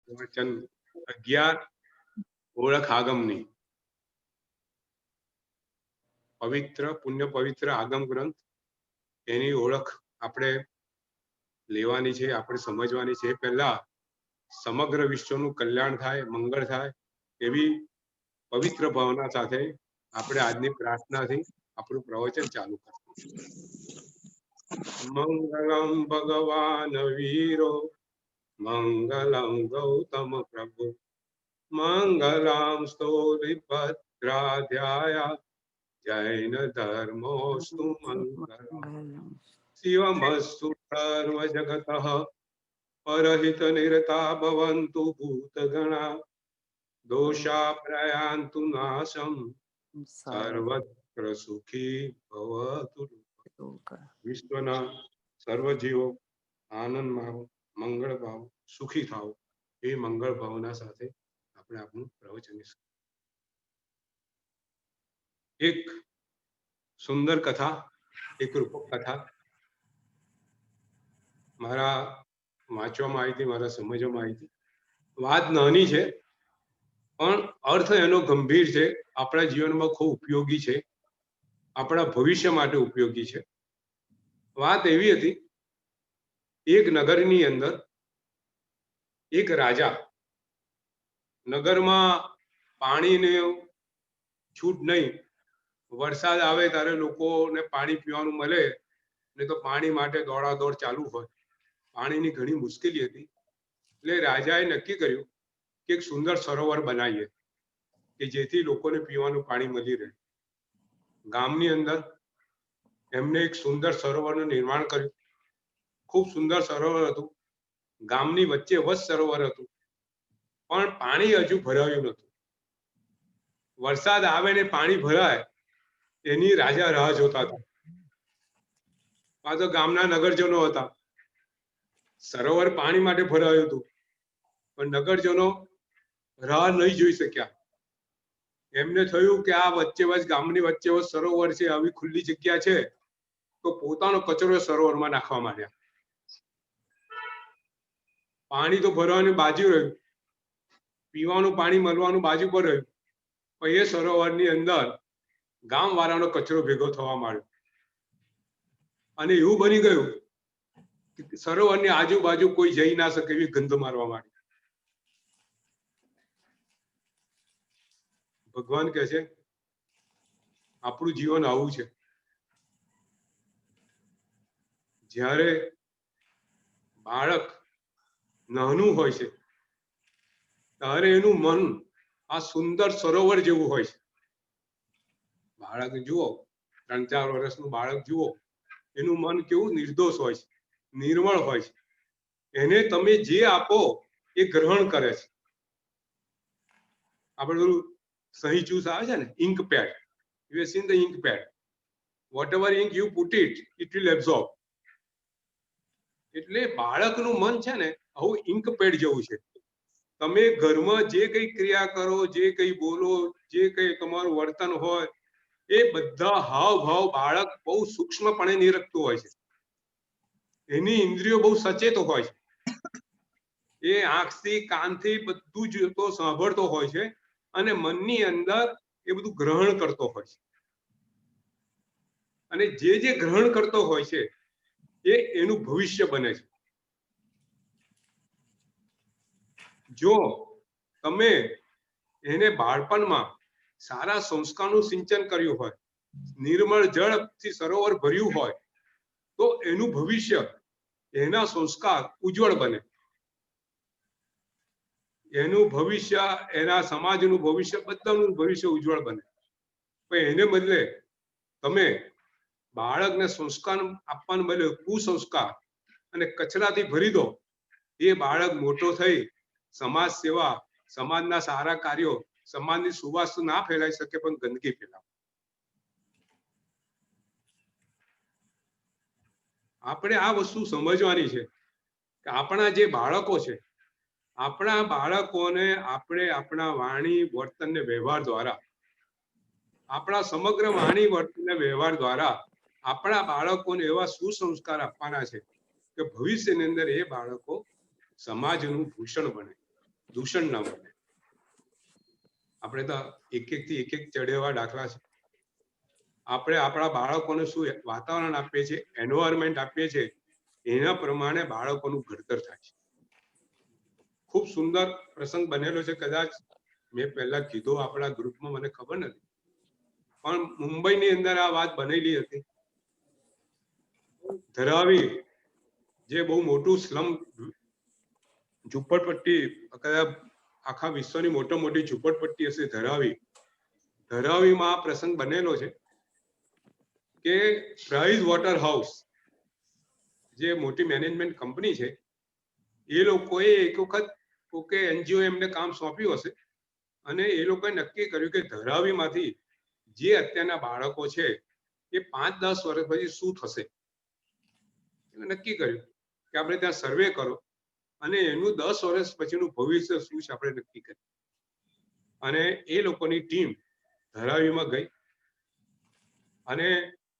વચન 11 ઓળખ આગમની. પવિત્ર પુણ્ય પવિત્ર આગમ ગ્રંથ, એની ઓળખ આપણે લેવાની છે, આપણે સમજવાની છે. પહેલા સમગ્ર વિશ્વનું કલ્યાણ થાય, મંગળ થાય એવી પવિત્ર ભાવના સાથે આપણે આજની પ્રાર્થનાથી આપણું પ્રવચન ચાલુ કરીશું. મંગલમ ભગવાન વીરો, મંગલમ ગૌતમ પ્રભુ, મંગલમ સ્તોત્રિભદ્રાધ્યાય, જૈન ધર્મોસ્તુ મંગલમ. શિવમસ્તુ સર્વ જગતઃ પરહિત નિરતા ભવન્તુ ભૂતગણા, દોષા પ્રયાન્તુ નાશમ, સર્વત્ર સુખી ભવતુ. વિશ્વના સર્વ જીવો આનંદમાં મંગળ ભાવ સુખી થાવ એ મંગળ ભાવના સાથે આપણે આપણું પ્રવચન. એક સુંદર કથા, એક રૂપક કથા મારા વાંચવામાં આવી હતી, મારા સમજવામાં આવી હતી. વાત નાની છે પણ અર્થ એનો ગંભીર છે, આપણા જીવનમાં ખૂબ ઉપયોગી છે, આપણા ભવિષ્ય માટે ઉપયોગી છે. વાત એવી હતી, એક નગરની અંદર એક રાજા, નગરમાં પાણીને છૂટ નહીં, વરસાદ આવે ત્યારે લોકોને પાણી પીવાનું મળે ને તો પાણી માટે દોડાદોડ ચાલુ હોય. પાણીની ઘણી મુશ્કેલી હતી, એટલે રાજાએ નક્કી કર્યું કે એક સુંદર સરોવર બનાવીએ કે જેથી લોકોને પીવાનું પાણી મળી રહે. ગામની અંદર એમને એક સુંદર સરોવરનું નિર્માણ કર્યું. ખૂબ સુંદર સરોવર હતું. ગામની વચ્ચે વચ સરોવર હતું, પણ પાણી હજુ ભરાયું નતું. વરસાદ આવે ને પાણી ભરાય એની રાજા રાહ જોતા હતા. આ તો ગામના નગરજનો હતા. સરોવર પાણી માટે ભરાયું હતું, પણ નગરજનો રાહ નહીં જોઈ શક્યા. એમને થયું કે આ વચ્ચે વચ ગામની વચ્ચે વચ સરોવર છે, આવી ખુલ્લી જગ્યા છે, તો પોતાનો કચરો સરોવરમાં નાખવા માંડ્યા. પાણી તો ભરવાનું બાજુ રહ્યું, પીવાનું પાણી મળવાનું બાજુ પર રહ્યું, પણ એ સરોવરની અંદર ગામ વાળાનો કચરો ભેગો થવા માંડ્યો. અને એવું બની ગયું કે સરોવરની આજુબાજુ કોઈ જઈ ના શકે એવી ગંધ મારવા માંડી. ભગવાન કહે છે આપણું જીવન આવું છે. જ્યારે બાળક નાનું હોય છે ત્યારે એનું મન આ સુંદર સરોવર જેવું હોય છે. બાળક જુઓ, 3-4 વર્ષનું બાળક જુઓ, એનું મન કેવું નિર્દોષ હોય છે, નિર્મળ હોય છે. એને તમે જે આપો એ ગ્રહણ કરે છે. આપણે પેલું સહી ચૂસ આવે છે ને, ink pad, you have seen the ink pad, whatever ink you put it will absorb. એટલે બાળકનું મન છે ને આવું ઇન્ક પેડ જેવું છે. તમે ઘરમાં જે કઈ ક્રિયા કરો, જે કઈ બોલો, જે કઈ તમારું વર્તન હોય, એ બધા હાવ ભાવ બાળક બહુ સૂક્ષ્મપણે નિરખતું હોય છે. એની ઇન્દ્રિયો બહુ સચેત હોય છે. એ આંખથી કાનથી બધું જોતો સાંભળતો હોય છે અને મનની અંદર એ બધું ગ્રહણ કરતો હોય છે. અને જે ગ્રહણ કરતો હોય છે એ એનું ભવિષ્ય બને છે. જો તમે એને બાળપણમાં સારા સંસ્કારનું સિંચન કર્યું હોય, નિર્મળ જળથી સરોવર ભર્યું હોય, તો એનું ભવિષ્ય, એના સંસ્કાર ઉજ્જવળ બને. એનું ભવિષ્ય, એના સમાજનું ભવિષ્ય, બધાનું ભવિષ્ય ઉજ્જવળ બને. પણ એને બદલે તમે બાળકને સંસ્કાર આપવાનું બદલે કુસંસ્કાર અને કચરાથી ભરી દો, એ બાળક મોટો થઈ સમાજ સેવા, સમાજના સારા કાર્યો, સમાજની સુવાસ ના ફેલાઈ શકે પણ ગંદકી ફેલાવે. આપણે આ વસ્તુ સમજવાની છે કે આપણા જે બાળકો છે, આપણા બાળકોને આપણે આપણા વાણી, વર્તન ને વ્યવહાર દ્વારા, આપણા સમગ્ર વાણી, વર્તન ને વ્યવહાર દ્વારા આપણા બાળકોને એવા સુસંસ્કાર આપવાના છે કે ભવિષ્યની અંદર એ બાળકો સમાજનું ભૂષણ બને. દૂષણ ના બને. આપણે તો એક થી એક ચડેવા દાખલા છે. આપણે આપણા બાળકોને શું વાતાવરણ આપીએ છીએ, એન્વાયરમેન્ટ આપીએ છીએ, એના પ્રમાણે બાળકોનું ઘડતર થાય છે. ખૂબ સુંદર પ્રસંગ બનેલો છે. કદાચ મેં પહેલા કીધો આપણા ગ્રુપમાં, મને ખબર નથી, પણ મુંબઈની અંદર આ વાત બનેલી હતી. ધરાવી જે બહુ મોટું સ્લમ ઝુંપડપટ્ટી, કદાચ આખા વિશ્વની મોટી ઝુંપડપટ્ટી હશે ધરાવીમાં આ પ્રસંગ બનેલો છે કે પ્રાઇઝ વોટર હાઉસ જે મોટી મેનેજમેન્ટ કંપની છે, એ લોકોએ એક વખત એનજીઓ એમને કામ સોંપ્યું હશે અને એ લોકોએ નક્કી કર્યું કે ધરાવીમાંથી જે અત્યારના બાળકો છે એ 5-10 વર્ષ પછી શું થશે, નક્કી કર્યું કે આપણે ત્યાં સર્વે કરો અને એનું 10 વર્ષ પછીનું ભવિષ્ય શું છે આપણે નક્કી કરીએ. અને એ લોકોની ટીમ ધરાવીમાં ગઈ અને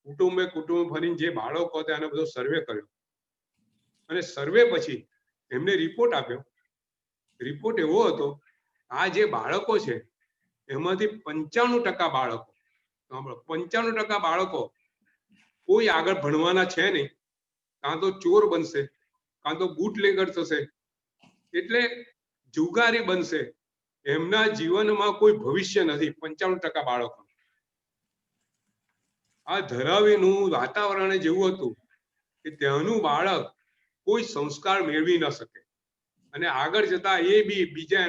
કુટુંબે ફરીને જે બાળકો હતા એને બધો સર્વે કર્યો અને સર્વે પછી એમને રિપોર્ટ આપ્યો. રિપોર્ટ એવો હતો, આ જે બાળકો છે એમાંથી 95% બાળકો, 95% બાળકો કોઈ આગળ ભણવાના છે નહીં, કાં તો ચોર બનશે, કાં તો બુટલેગર થશે, એટલે જુગારી બનશે. એમના જીવનમાં કોઈ ભવિષ્ય નથી 95% બાળકો. આ ધરાવીનું વાતાવરણ જેવું હતું કે ત્યાંનું બાળક કોઈ સંસ્કાર મેળવી ન શકે અને આગળ જતા એ બી બીજા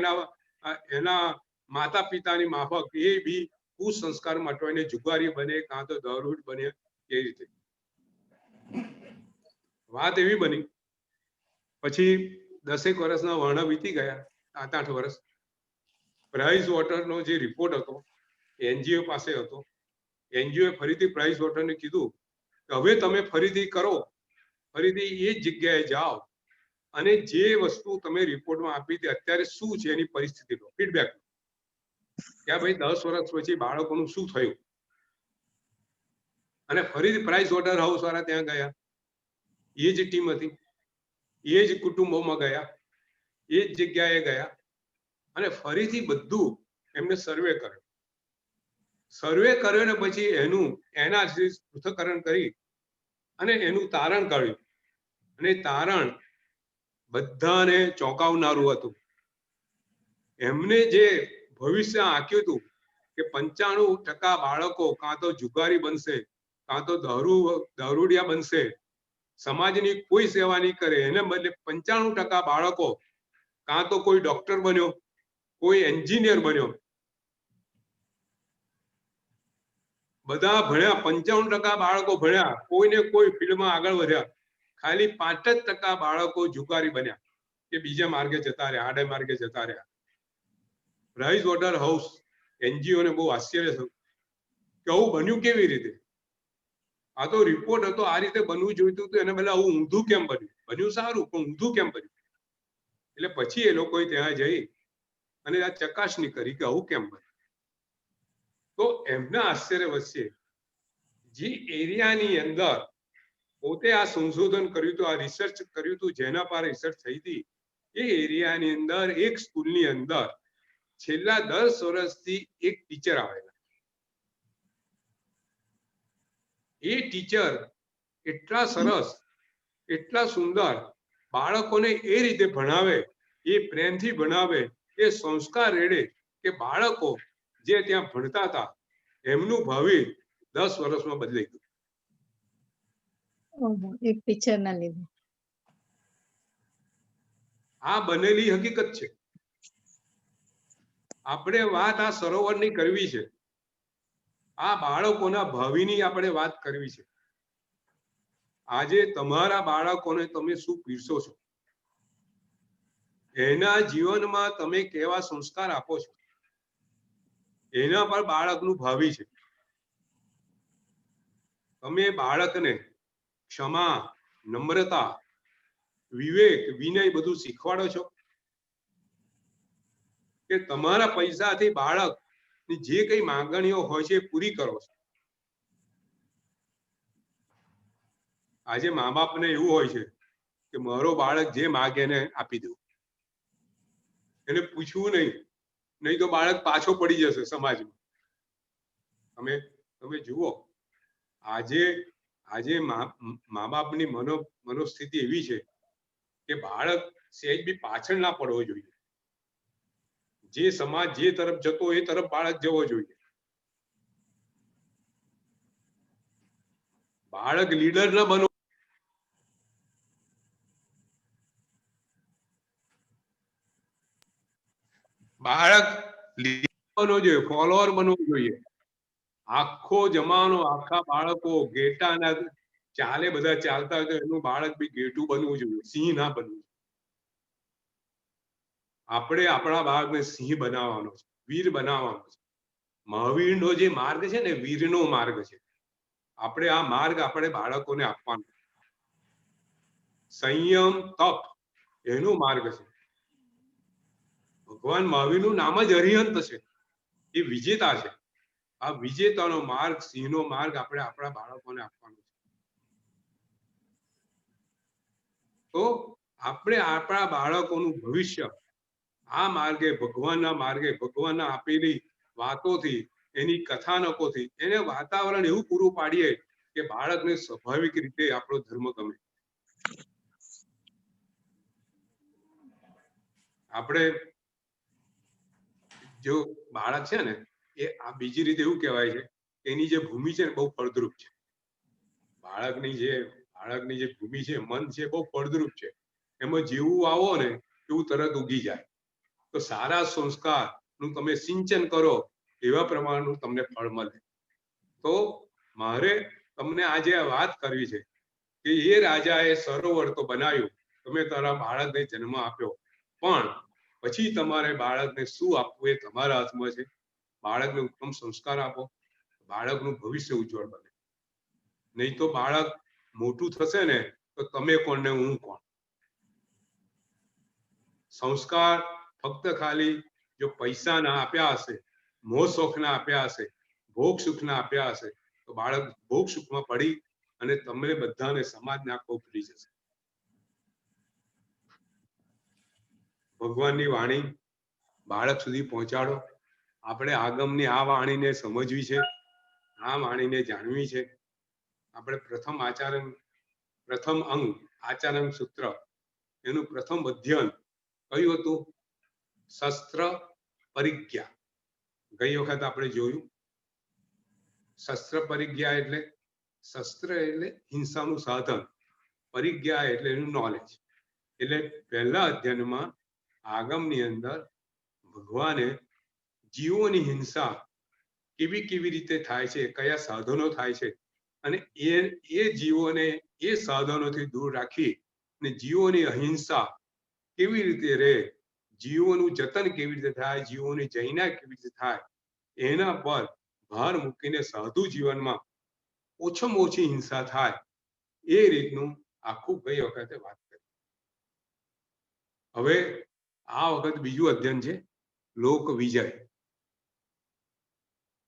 એના માતા પિતાની માફક એ બી કુસંસ્કાર માટે જુગારી બને, કાં તો દારૂડ બને. એ રીતે વાત એવી બની. પછી 10 વર્ષના વર્ણ વીતી ગયા, 7-8 વર્ષ. પ્રાઇઝ વોટરનો જે રિપોર્ટ હતો એનજીઓ પાસે હતો. એનજીઓએ ફરીથી પ્રાઇઝ વોટરને કીધું કે હવે તમે ફરીથી કરો, ફરીથી એ જ જગ્યાએ જાઓ અને જે વસ્તુ તમે રિપોર્ટમાં આપી હતી અત્યારે શું છે એની પરિસ્થિતિ લો, ફીડબેક. કે ભાઈ 10 વર્ષ પછી બાળકોનું શું થયું. અને ફરીથી પ્રાઇઝ વોટર હાઉસ વાળા ત્યાં ગયા, એ જ ટીમ હતી, એ જ કુટુંબોમાં ગયા, એ જ જગ્યાએ ગયા અને ફરીથી બધું એમને સર્વે કર્યો. સર્વે કર્યો ને પછી એનું એનાલિસિસ, પૃથ્થકરણ કરી અને એનું તારણ કાઢ્યું. અને તારણ બધાને ચોંકાવનારું હતું. એમને જે ભવિષ્ય આંક્યું હતું કે 95% બાળકો કાં તો જુગારી બનશે, કાં તો દારૂડિયા બનશે, સમાજની કોઈ સેવા નહીં કરે, એને બદલે 95% બાળકો કાં તો કોઈ ડોક્ટર બન્યો, કોઈ એન્જિનિયર બન્યો. બધા ભણ્યા, 95% બાળકો ભણ્યા, કોઈને કોઈ ફિલ્ડમાં આગળ વધ્યા. ખાલી 5% બાળકો જુગારી બન્યા કે બીજા માર્ગે જતા રહ્યા, આડે માર્ગે જતા રહ્યા. પ્રાઇઝ વોટર હાઉસ એનજીઓ ને બહુ આશ્ચર્ય થયું કે આવું બન્યું કેવી રીતે. આ તો રિપોર્ટ હતો, આ રીતે બનવું જોઈતું હતું, એને બદલે આવું ઊંધું કેમ બન્યું. બન્યું સારું, પણ ઊંધું કેમ બન્યું. એટલે પછી એ લોકોએ ત્યાં જઈ અને આ ચકાસણી કરી કે આવું કેમ બન્યું. તો એમના આશ્ચર્ય વચ્ચે જે એરિયાની અંદર પોતે આ સંશોધન કર્યું હતું, આ રિસર્ચ કર્યું હતું, જેના પર રિસર્ચ થઈ હતી, એ એરિયાની અંદર એક સ્કૂલની અંદર છેલ્લા 10 વર્ષથી એક ટીચર આવેલા. એ ટીચર એટલા સરસ, એટલા સુંદર બાળકોને એ રીતે ભણાવે, એ પ્રેમથી ભણાવે, એ સંસ્કાર રેડે કે બાળકો જે ત્યાં ભણતા હતા એમનું ભાવિ 10 વર્ષમાં બદલાઈ ગયું. એક ટીચર ના લીધે. આ બનેલી હકીકત છે. આપણે વાત આ સરોવરની કરવી છે, આ બાળકોના ભાવિની આપણે વાત કરવી છે. આજે તમારા બાળકોને તમે શું પીરસો છો, એના જીવનમાં તમે કેવા સંસ્કાર આપો છો, એના પર બાળકનું ભાવિ છે. તમે બાળકને ક્ષમા, નમ્રતા, વિવેક, વિનય બધું શીખવાડો છો કે તમારા પૈસાથી બાળકની જે કઈ માંગણીઓ હોય છે એ પૂરી કરો છો. આજે મા બાપને એવું હોય છે કે મારો બાળક જે માગે એને આપી દઉં, એને પૂછવું નહીં, નહીં તો બાળક પાછો પડી જશે સમાજમાં. તમે જુઓ, આજે મા બાપની મનોસ્થિતિ એવી છે કે બાળક સહેજ બી પાછળ ના પડવો જોઈએ. જે સમાજ જે તરફ જતો એ તરફ બાળક જવો જોઈએ. બાળક લીડર ન બનવું, બાળક લીડર બનવું જોઈએ, ફોલોઅર બનવું જોઈએ. આખો જમાનો આખા બાળકો ઘેટાના ચાલે, બધા ચાલતા હોય તો એનું બાળક બી ઘેટું બનવું જોઈએ, સિંહ ના બનવું. આપણે આપણા બાળકને સિંહ બનાવવાનો છે, વીર બનાવવાનો છે. મહાવીરનો જે માર્ગ છે ને, વીરનો માર્ગ છે. આપણે આ માર્ગ આપણે બાળકોને આપવાનો. સંયમ, તપ એનો માર્ગ છે. ભગવાન મહાવીરનું નામ જ અરિહંત છે, એ વિજેતા છે. આ વિજેતાનો માર્ગ, સિંહનો માર્ગ આપણે આપણા બાળકોને આપવાનો છે. તો આપણે આપણા બાળકોનું ભવિષ્ય આ માર્ગે, ભગવાનના માર્ગે, ભગવાનના આપેલી વાતોથી, એની કથાનકોથી એને વાતાવરણ એવું પૂરું પાડીએ કે બાળકને સ્વાભાવિક રીતે આપણો ધર્મ ગમે. આપણે જો બાળક છે ને, એ આ બીજી રીતે એવું કહેવાય છે કે એની જે ભૂમિ છે ને બહુ ફળદ્રુપ છે. બાળકની જે ભૂમિ છે, મન છે, બહુ ફળદ્રુપ છે. એમાં જેવું આવો ને એવું તરત ઉગી જાય. તો સારા સંસ્કારનું તમે સિંચન કરો, એવા પ્રમાણનું તમને ફળ મળે. તો મારે તમને આજે આ વાત કરવી છે કે એ રાજાએ સરોવર તો બનાવ્યું, તમે તારા બાળકને જન્મ આપ્યો, પણ પછી તમારે બાળકને શું આપવું એ તમારા હાથમાં છે. બાળકને ઉત્તમ સંસ્કાર આપો, બાળકનું ભવિષ્ય ઉજ્જવળ બને. નહીં તો બાળક મોટું થશે ને તો તમે કોણ ને હું કોણ. સંસ્કાર ફક્ત ખાલી જો પૈસા ના આપ્યા હશે, મોહ શોખ ના આપ્યા હશે, ભોગ સુખ ના આપ્યા હશે, તો બાળક ભોગ સુખમાં પડી અને તમને બધાને સમાજને આખો ભૂલી જશે. ભગવાનની વાણી બાળક સુધી પહોંચાડો. આપણે આગમની આ વાણીને સમજવી છે, આ વાણીને જાણવી છે. આપણે પ્રથમ અંગ આચરણ સૂત્ર, એનું પ્રથમ અધ્યયન કયું હતું? શસ્ત્ર પરિજ્ઞા. ગઈ વખત આપણે જોયું. શસ્ત્ર પરિજ્ઞા એટલે, શસ્ત્ર એટલે હિંસાનું સાધન, પરિજ્ઞા એટલે એનું નોલેજ. એટલે પહેલા અધ્યયનમાં આગમની અંદર ભગવાને જીવોની હિંસા કેવી રીતે થાય છે, કયા સાધનો થાય છે, અને એ જીવોને એ સાધનોથી દૂર રાખી અને જીવોની અહિંસા કેવી રીતે રહે, જીવોનું જતન કેવી રીતે થાય, જીવોની જૈના કેવી રીતે થાય, એના પર ભાર મૂકીને સાધુ જીવનમાં ઓછામાં ઓછી હિંસા થાય એ રીતનું આખું ગઈ વખતે વાત કરી. હવે આ વખત બીજું અધ્યયન છે લોક વિજય.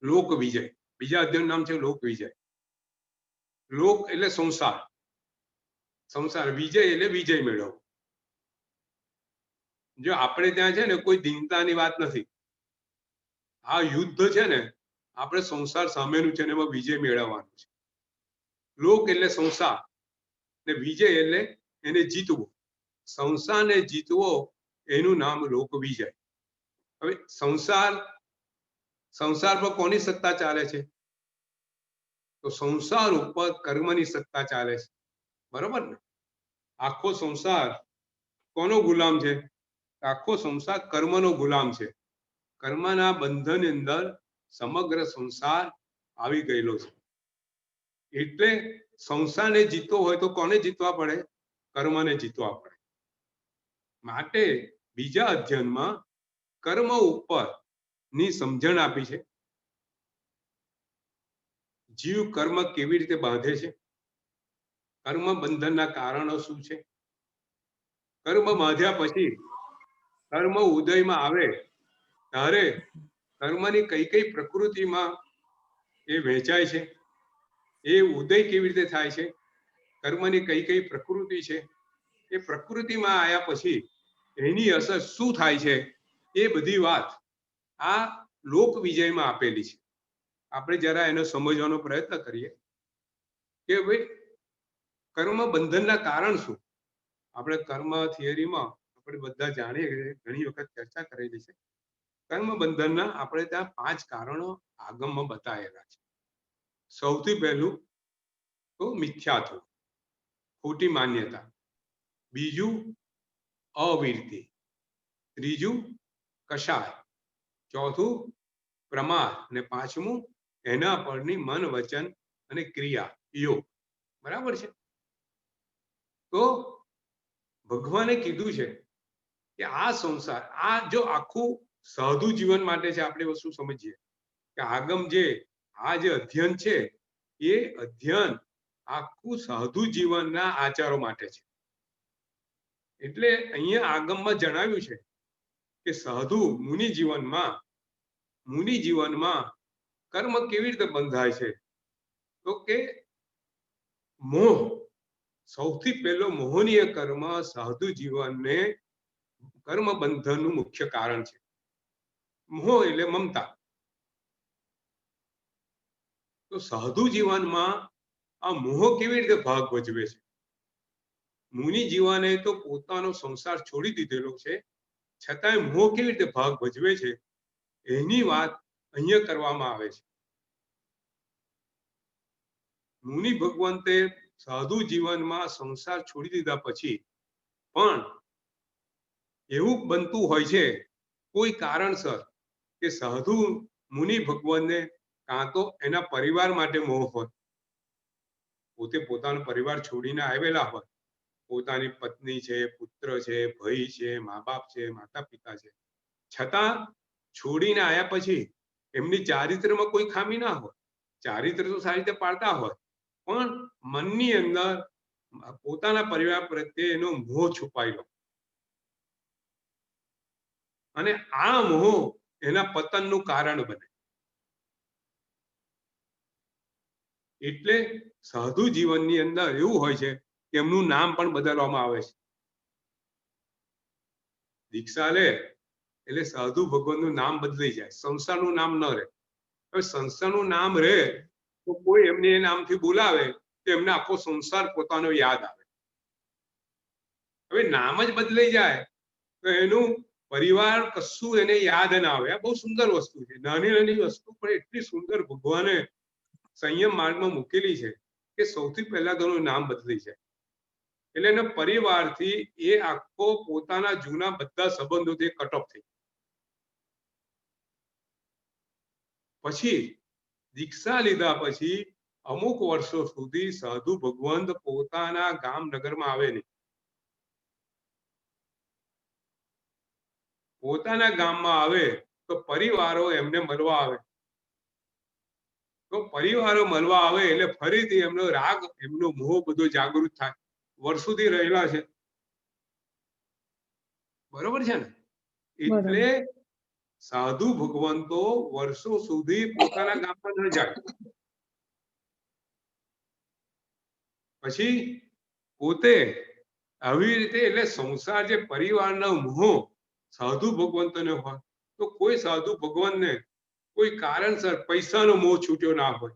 લોક વિજય, બીજા અધ્યયન નામ છે લોક વિજય. લોક એટલે સંસાર, સંસાર. વિજય એટલે વિજય મેળવવો. જો આપણે ત્યાં છે ને કોઈ દીનતાની વાત નથી. આ યુદ્ધ છે ને આપણે સંસાર સામેનું છે ને એમાં વિજય મેળવવાનું છે. લોક એટલે સંસાર ને વિજય એટલે એને જીતવું. સંસારને જીતવો એનું નામ લોક વિજય. હવે સંસાર પર કોની સત્તા ચાલે છે? તો સંસાર ઉપર કર્મની સત્તા ચાલે છે. બરોબર ને? આખો સંસાર કોનો ગુલામ છે? આખો સંસાર કર્મનો ગુલામ છે. કર્મના બંધન અંદર સમગ્ર સંસાર આવી ગયેલો છે. એટલે સંસારને જીતવો હોય તો કોને જીતવા પડે? કર્મને જીતવા પડે. માટે બીજા અધ્યયનમાં કર્મ ઉપર ની સમજણ આપી છે. જીવ કર્મ કેવી રીતે બાંધે છે, કર્મ બંધનના કારણો શું છે, કર્મ બાંધ્યા પછી કર્મ ઉદયમાં આવે ત્યારે કર્મની કઈ પ્રકૃતિમાં એ વહેંચાય છે, એ ઉદય કેવી રીતે થાય છે, કર્મની કઈ પ્રકૃતિ છે, એ પ્રકૃતિમાં આવ્યા પછી એની અસર શું થાય છે, એ બધી વાત આ લોક વિજયમાં આપેલી છે. આપણે જરા એને સમજવાનો પ્રયત્ન કરીએ કે ભાઈ કર્મ બંધનના કારણ શું. આપણે કર્મ થિયરીમાં આપણે બધા જાણીએ ઘણી વખત ચર્ચા કરેલી છે. કર્મ બંધનના આપણે ત્યાં 5 કારણો આગમમાં બતાવેલા છે. સૌથી પહેલું તો મિથ્યાત્વ, ખોટી માન્યતા. બીજું અવિરતિ. ત્રીજું કષાય. ચોથું પ્રમાદ. અને પાંચમું એના પરની મન, વચન અને ક્રિયા, યોગ. બરાબર છે. તો ભગવાને કીધું છે કે આ સંસાર, આ જો આખું સાધુ જીવન માટે છે. આપણે વસ્તુ સમજીએ કે આગમ જે આ જે અધ્યયન છે એ અધ્યયન આખું સાધુ જીવનના આચારો માટે છે. એટલે અહીંયા આગમમાં જણાવ્યું છે કે સાધુ મુનિ જીવનમાં કર્મ કેવી રીતે બંધાય છે. તો કે મોહ, સૌથી પહેલો મોહનીય કર્મ સાધુ જીવનને કર્મ બંધનનું મુખ્ય કારણ છે. મોહ એટલે મમતા. તો સાધુ જીવનમાં આ મોહ કેવી રીતે ભાગ ભજવે છે. મુનિ જીવને તો પોતાનો સંસાર છોડી દીધેલો છે, છતાંય મોહ કેવી રીતે ભાગ ભજવે છે એની વાત અહીંયા કરવામાં આવે છે. મુનિ ભગવંતે સાધુ જીવનમાં સંસાર છોડી દીધા પછી પણ એવું બનતું હોય છે કોઈ કારણસર કે સાધુ મુનિ ભગવાનને કાં તો એના પરિવાર માટે મોહ હોય, પોતે પોતાનો પરિવાર છોડીને આવેલા હોય, પોતાની પત્ની છે, પુત્ર છે, ભાઈ છે, મા બાપ છે, માતા પિતા છે, છતાં છોડીને આવ્યા પછી એમની ચારિત્રમાં કોઈ ખામી ના હોય, ચારિત્ર તો સારી રીતે પાળતા હોય, પણ મનની અંદર પોતાના પરિવાર પ્રત્યે એનો મોહ છુપાયેલો, અને આ મોહ એના પતનનું કારણ બને. એટલે સાધુ જીવનની અંદર એવું હોય છે કે એમનું નામ પણ બદલવામાં આવે છે. દીક્ષા લે એટલે સાધુ ભગવાનનું નામ બદલાઈ જાય, સંસ્થાનું નામ ન રહે. હવે સંસ્થાનું નામ રહે તો કોઈ એમને એ નામથી બોલાવે તો એમને આખો સંસાર પોતાનો યાદ આવે. હવે નામ જ બદલાઈ જાય તો એનું પરિવાર કશું એને યાદ ના આવે. આ બહુ સુંદર વસ્તુ છે. નાની નાની વસ્તુ પણ એટલી સુંદર ભગવાને સંયમ માર્ગમાં મૂકેલી છે કે સૌથી પહેલા તો એનું નામ બદલાઈ જાય. એટલે એના પરિવારથી એ આખો પોતાના જૂના બધા સંબંધોથી કટ ઓફ થઈ. પછી દીક્ષા લીધા પછી અમુક વર્ષો સુધી સાધુ ભગવંત પોતાના ગામ નગરમાં આવે નહીં. પોતાના ગામમાં આવે તો પરિવારો એમને મળવા આવે. તો પરિવારો મળવા આવે એટલે ફરીથી એમનો રાગ, એમનો મોહ બધો જાગૃત થાય. વર્ષોથી રહેલા છે, બરોબર છે ને. એટલે સાધુ ભગવંતો વર્ષો સુધી પોતાના ગામમાં ન જાય. પછી પોતે આવી રીતે, એટલે સંસાર જે પરિવારનો મોહ સાધુ ભગવંતોને હોય તો કોઈ સાધુ ભગવાનને કોઈ કારણસર પૈસાનો મોહ છૂટ્યો ના હોય.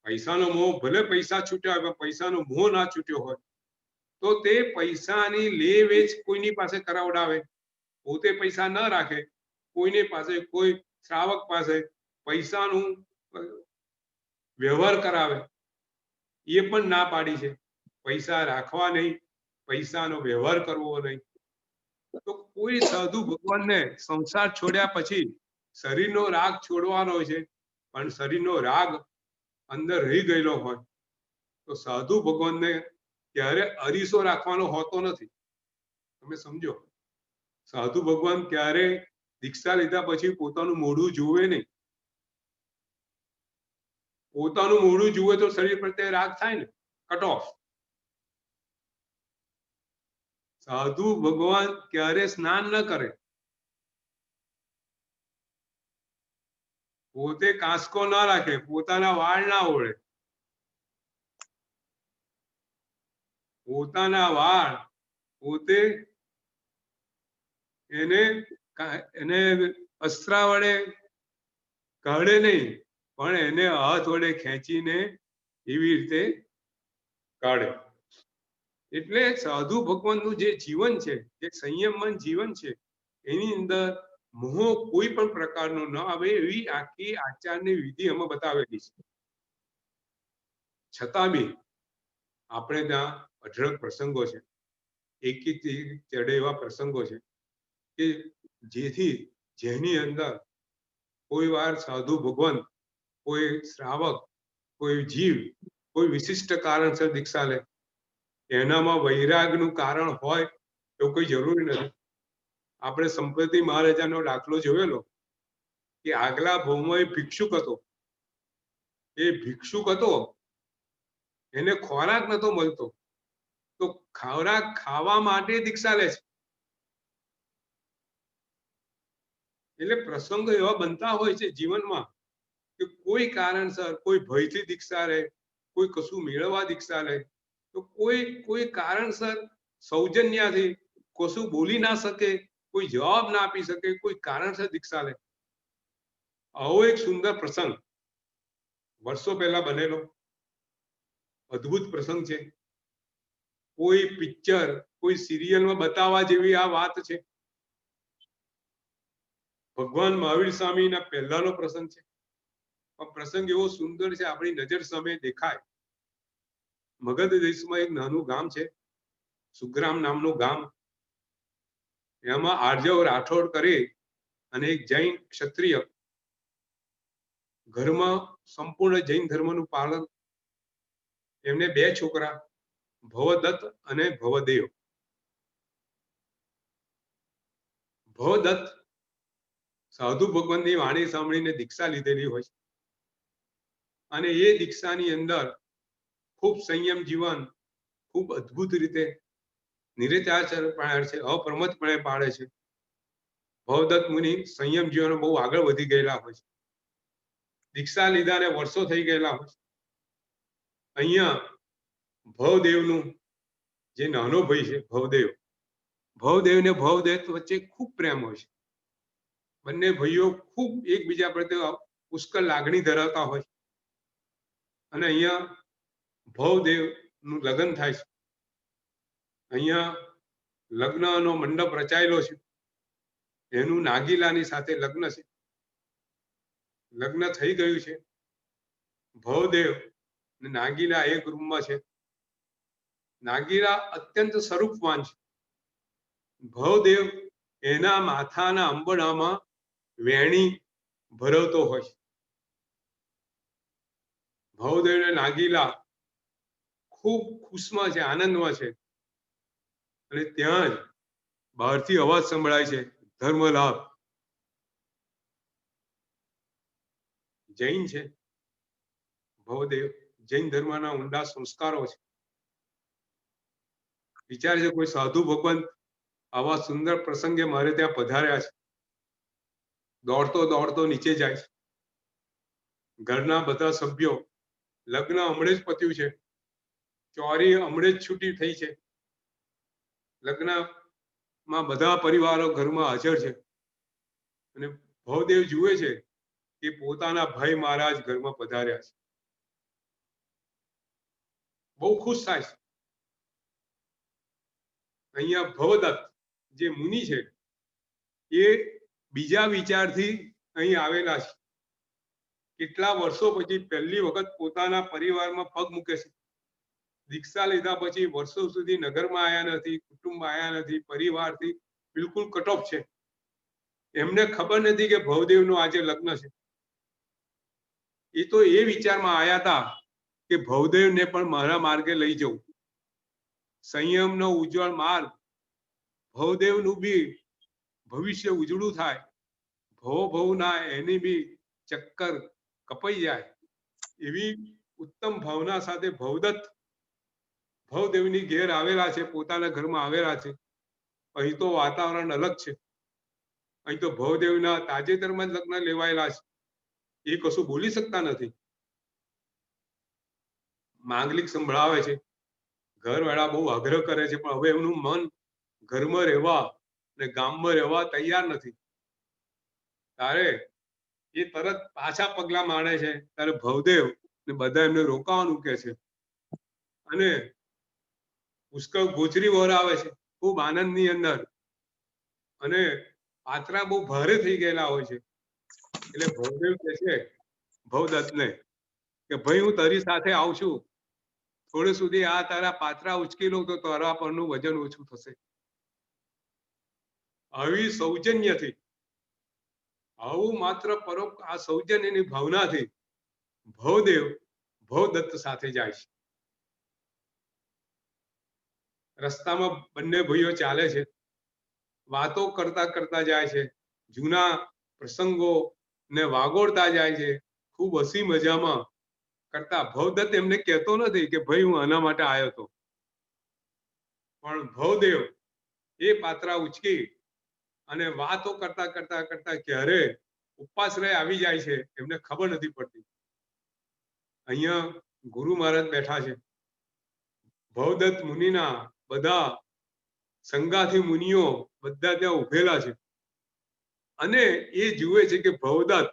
પૈસાનો મોહ, ભલે પૈસા છૂટ્યા હોય, પૈસાનો મોહ ના છૂટ્યો હોય તો તે પૈસાની લે વેચ કોઈની પાસે કરાવડાવે. પોતે પૈસા ન રાખે, કોઈની પાસે, કોઈ શ્રાવક પાસે પૈસાનું વ્યવહાર કરાવે. એ પણ ના પાડી છે. પૈસા રાખવા નહીં, પૈસાનો વ્યવહાર કરવો નહીં. તો કોઈ સાધુ ભગવાનને સંસાર છોડ્યા પછી શરીરનો રાગ છોડવાનો છે, પણ શરીરનો રાગ અંદર રહી ગયેલો હોય તો સાધુ ભગવાનને ક્યારે અરીસો રાખવાનો હોતો નથી. તમે સમજો, સાધુ ભગવાન ક્યારે દીક્ષા લીધા પછી પોતાનું મોઢું જુએ નહીં. પોતાનું મોઢું જુએ તો શરીર પ્રત્યે રાગ થાય ને, કટ ઓફ. સાધુ ભગવાન ક્યારે સ્નાન ન કરે, પોતે કાંસકો ના રાખે, પોતાના વાળ ના ઓળે, પોતાના વાળ પોતે એને એને અસ્ત્રા વડે કાઢે નહીં, પણ એને હાથ વડે ખેંચીને એવી રીતે કાઢે. એટલે સાધુ ભગવાનનું જે જીવન છે, જે સંયમન જીવન છે, એની અંદર મોહ કોઈ પણ પ્રકારનો ન આવે એવી આખી આચારની વિધિ અમે બતાવેલી છે. છતાં બી આપણે ત્યાં અઢળક પ્રસંગો છે, એકી ચડે એવા પ્રસંગો છે કે જેથી જેની અંદર કોઈ વાર સાધુ ભગવાન, કોઈ શ્રાવક, કોઈ જીવ કોઈ વિશિષ્ટ કારણસર દીક્ષા લે, એનામાં વૈરાગનું કારણ હોય એવું કોઈ જરૂરી નથી. આપણે સંપત્તિ મહારાજાનો દાખલો જોયેલો કે આગલા ભવમાં એ ભિક્ષુક હતો. એ ભિક્ષુક હતો, એને ખોરાક નતો મળતો, તો ખોરાક ખાવા માટે દીક્ષા લે છે. એટલે પ્રસંગો એવા બનતા હોય છે જીવનમાં કે કોઈ કારણસર કોઈ ભયથી દીક્ષા લે, કોઈ કશું મેળવવા દીક્ષા લે, તો કોઈ કારણસર સૌજન્યથી કશું બોલી ના શકે, કોઈ જવાબ ના આપી શકે, કોઈ કારણસર દીક્ષા લે. આવો એક સુંદર પ્રસંગ વર્ષો પહેલા બનેલો અદ્ભુત પ્રસંગ છે. કોઈ પિક્ચર, કોઈ સિરિયલમાં બતાવવા જેવી આ વાત છે. ભગવાન મહાવીર સ્વામીના પહેલાનો પ્રસંગ છે. પણ પ્રસંગ એવો સુંદર છે, આપણી નજર સામે દેખાય. મગધ દેશમાં એક નાનું ગામ છે, સુગ્રામ નામનું ગામ. એમાં આર્જવ રાઠોડ કરી અને એક જૈન ક્ષત્રિય, ઘરમાં સંપૂર્ણ જૈન ધર્મનું પાલન. એમને બે છોકરા, ભવદત્ત અને ભવદેવ. ભવદત્ત સાધુ ભગવાનની વાણી સાંભળીને દીક્ષા લીધેલી હોય, અને એ દીક્ષાની અંદર ખૂબ સંયમ જીવન, ખૂબ અદ્ભુત રીતે નિરેતાચરણ પાડે છે, અપ્રમતપણે પાડે છે. ભવદત્ત મુનિ સંયમ જીવન બહુ આગળ વધી ગયેલા હોય છે. દીક્ષા લીધાને વર્ષો થઈ ગયેલા હોય. અહીંયા ભવદેવનું જે નાનો ભાઈ છે ભવદેવ, ભવદેવ ને ભવદત્ત વચ્ચે ખૂબ પ્રેમ હોય છે. બંને ભાઈઓ ખૂબ એકબીજા પ્રત્યે પુષ્કળ લાગણી ધરાવતા હોય. અને અહીંયા ભવદેવ નું લગ્ન થાય છે. અહીંયા લગ્નનો મંડપ રચાયેલો છે. એનું નાગીલાની સાથે લગ્ન છે. લગ્ન થઈ ગયું છે. ભવદેવ અને નાગીલા એક રૂમમાં છે. નાગીલા અત્યંત સ્વરૂપવાન છે. ભવદેવ એના માથાના અંબડામાં વેણી ભરવતો હોય છે. ભવદેવ અને નાગીલા ખૂબ ખુશમાં છે, આનંદમાં છે. અને ત્યાં જ બહારથી અવાજ સંભળાય છે, ધર્મ લાભ. જૈન છે ભવદેવ, જૈન ધર્મના ઊંડા સંસ્કારો છે. વિચાર છે કોઈ સાધુ ભગવાન આવા સુંદર પ્રસંગે મારે ત્યાં પધાર્યા છે. દોડતો દોડતો નીચે જાય છે. ઘરના બધા સભ્યો, લગ્ન હમણે જ પત્યું છે, ચોરી હમણે જ છૂટી થઈ છે, લગ્નમાં બધા પરિવારો ઘરમાં હાજર છે. અને ભવદેવ જુએ છે કે પોતાના ભાઈ મહારાજ ઘરમાં પધાર્યા છે. બહુ ખુશ થાય છે. અહીંયા ભવદત્ત જે મુનિ છે એ બીજા વિચારથી અહીં આવેલા છે. કેટલા વર્ષો પછી પહેલી વખત પોતાના પરિવારમાં પગ મૂકે છે. દીક્ષા લીધા પછી વર્ષો સુધી નગરમાં આવ્યા નથી, કુટુંબ આવ્યા નથી, પરિવારથી બિલકુલ કટ ઓફ છે. એમને ખબર નથી કે ભવદેવનું આજે લગ્ન છે. એ તો એ વિચારમાં આવ્યા હતા કે ભવદેવને પણ મારા માર્ગે લઈ જવું. સંયમનો ઉજ્જવળ માર્ગ, ભવદેવનું બી ભવિષ્ય ઉજળું થાય, ભવના એની બી ચક્કર કપાઈ જાય, એવી ઉત્તમ ભાવના સાથે ભવદત્ત ભવદેવની ઘેર આવેલા છે, પોતાના ઘરમાં આવેલા છે. અહીં તો વાતાવરણ અલગ છે. અહીં તો ભવદેવના તાજેતરમાં જ લગ્ન લેવાયેલા છે. એ કશું બોલી શકતા નથી. માંગલિક સંભળાવે છે, ઘરવાળા બહુ આગ્રહ કરે છે, પણ હવે એમનું મન ઘરમાં રહેવા ને ગામમાં રહેવા તૈયાર નથી, તારે એ તરત પાછા પગલા માંડે છે. ત્યારે ભવદેવ ને બધા એમને રોકાવાનું કે છે અને પુષ્કળ ગોચરી વર આવે છે ખૂબ આનંદની અંદર. અને પાત્રા બહુ ભારે થઈ ગયેલા હોય છે. એટલે ભવદેવ કે છે ભવદત્તને કે ભાઈ હું તારી સાથે આવું છું, થોડે સુધી આ તારા પાત્રા ઉચકી લઉં તો તારા પરનું વજન ઓછું થશે. આવી સૌજન્યથી, આવું માત્ર આ સૌજન્યની ભાવનાથી ભવદેવ ભવદત્ત સાથે જાય છે. રસ્તામાં બંને ભાઈઓ ચાલે છે, વાતો કરતા કરતા જાય છે, જૂના પ્રસંગો ને વાગોળતા જાય છે, ખૂબ હસી મજામાં કરતા. ભવદત્ત એમને કહેતો નથી કે ભાઈ હું આના માટે આવ્યો હતો, પણ ભવદેવ એ પાત્રા ઉચકી અને વાતો કરતા કરતા કરતા ક્યારે ઉપાશ્રય આવી જાય છે એમને ખબર નથી પડતી. અહીંયા ગુરુ મહારાજ બેઠા છે, ભવદત્ત મુનિના બધા સંગાથી મુનિઓ બધા ત્યાં ઉભેલા છે અને એ જુએ છે કે ભવદત્ત